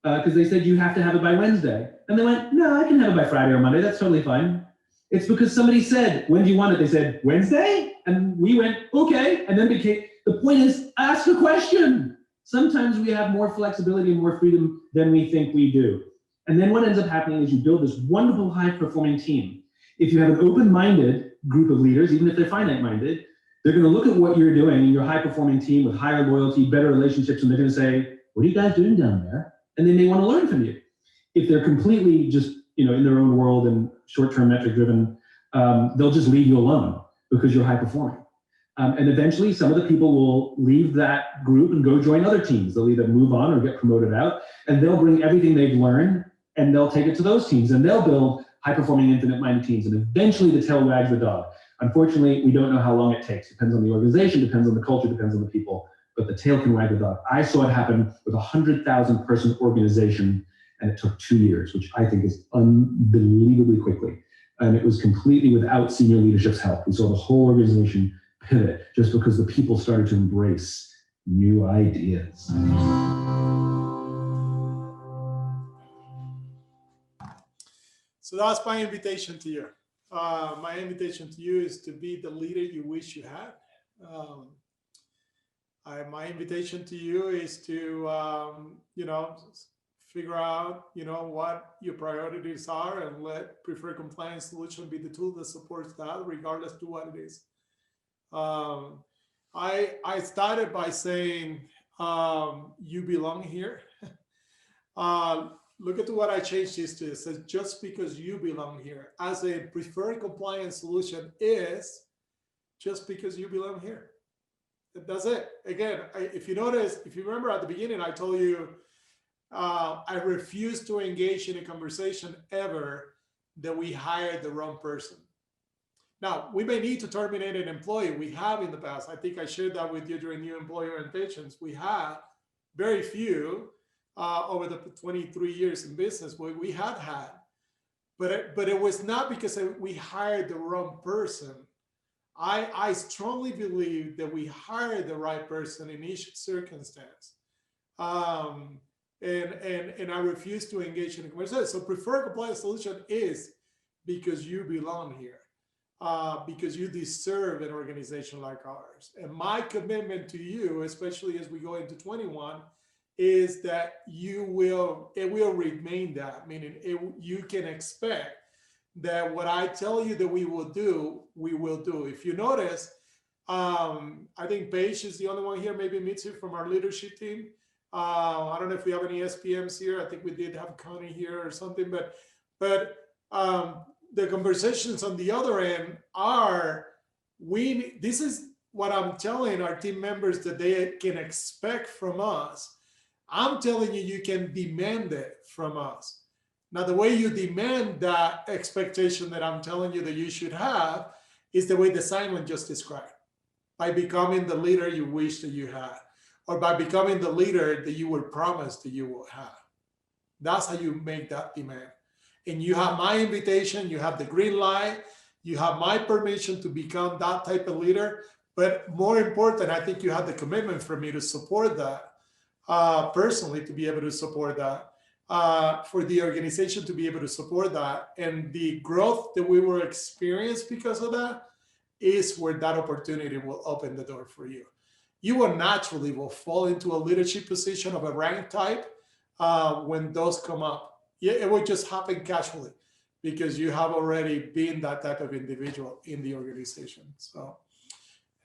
Because they said you have to have it by Wednesday. And they went, no, I can have it by Friday or Monday. That's totally fine. It's because somebody said, when do you want it? They said, Wednesday? And we went, okay. And then the point is, ask a question. Sometimes we have more flexibility and more freedom than we think we do. And then what ends up happening is you build this wonderful high-performing team. If you have an open-minded group of leaders, even if they're finite-minded, they're going to look at what you're doing in your high-performing team with higher loyalty, better relationships, and they're going to say, what are you guys doing down there? And they may want to learn from you. If they're completely just in their own world and short-term metric-driven, they'll just leave you alone because you're high-performing. And eventually, some of the people will leave that group and go join other teams. They'll either move on or get promoted out, and they'll bring everything they've learned and they'll take it to those teams, and they'll build high-performing, infinite-minded teams. And eventually, the tail wags the dog. Unfortunately, we don't know how long it takes. Depends on the organization, depends on the culture, depends on the people. But the tail can wag the dog. I saw it happen with a 100,000-person organization, and it took 2 years, which I think is unbelievably quickly. And it was completely without senior leadership's help. We saw the whole organization pivot just because the people started to embrace new ideas. So that's my invitation to you. My invitation to you is to be the leader you wish you had. My invitation to you is to, figure out, what your priorities are and let preferred compliance solution be the tool that supports that, regardless to what it is. I started by saying, you belong here. Look at what I changed this to. It says, just because you belong here. As a preferred compliance solution is just because you belong here. That's it. Again, if you notice, if you remember at the beginning, I told you, I refuse to engage in a conversation ever that we hired the wrong person. Now, we may need to terminate an employee. We have in the past. I think I shared that with you during new employee orientations. We have very few over the 23 years in business, we have had. But it was not because we hired the wrong person. I strongly believe that we hired the right person in each circumstance. And I refuse to engage in a conversation. So preferred compliance solution is because you belong here. Because you deserve an organization like ours. And my commitment to you, especially as we go into 21, is that it will remain that, meaning you can expect that what I tell you that we will do, we will do. If you notice, I think Paige is the only one here, maybe Mitsu from our leadership team. I don't know if we have any SPMs here. I think we did have Connie here or something, but the conversations on the other end are, this is what I'm telling our team members that they can expect from us. I'm telling you, you can demand it from us. Now, the way you demand that expectation that I'm telling you that you should have is the way that Simon just described, by becoming the leader you wish that you had, or by becoming the leader that you were promised that you would have. That's how you make that demand. And you have my invitation, you have the green light, you have my permission to become that type of leader. But more important, I think you have the commitment for me to support that, personally, to be able to support that, for the organization to be able to support that. And the growth that we will experience because of that is where that opportunity will open the door for you. You will naturally fall into a leadership position of a rank type when those come up. Yeah, it would just happen casually because you have already been that type of individual in the organization. So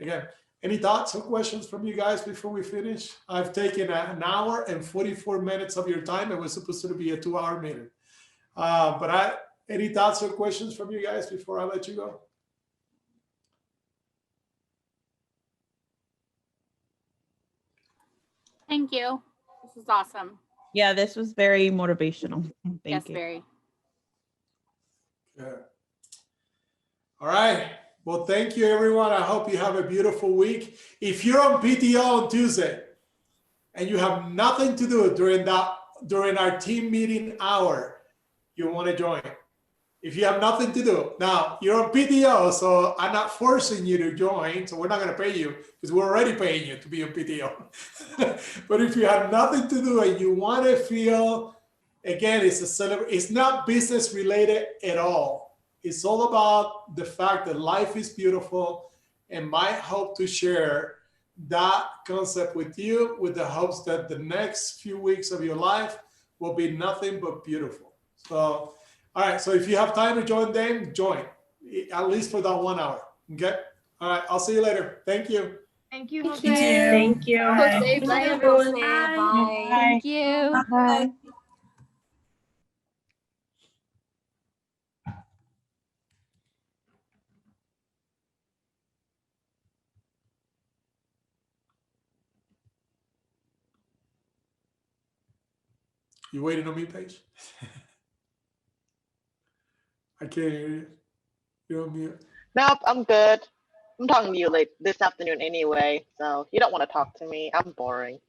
again, any thoughts or questions from you guys before we finish? I've taken an hour and 44 minutes of your time. It was supposed to be a 2-hour meeting. Any thoughts or questions from you guys before I let you go? Thank you. This is awesome. Yeah, this was very motivational. Thank Yes, you. very. Good. All right. Well, thank you, everyone. I hope you have a beautiful week. If you're on PTO on Tuesday and you have nothing to do during our team meeting hour, you want to join. If you have nothing to do, now you're on PTO, so I'm not forcing you to join. So we're not going to pay you because we're already paying you to be on PTO. But if you have nothing to do and you want to feel, again, it's not business related at all. It's all about the fact that life is beautiful, and my hope to share that concept with you, with the hopes that the next few weeks of your life will be nothing but beautiful. So, all right. So if you have time to join them, join, at least for that 1 hour. Okay. All right. I'll see you later. Thank you. Thank you, Thank Jose. you. Thank you. Jose, bye, everyone. Bye. Thank you. Bye. You waiting on me, Paige? I can't hear you. You're on mute. Nope, I'm good. I'm talking to you late this afternoon anyway, so you don't want to talk to me. I'm boring.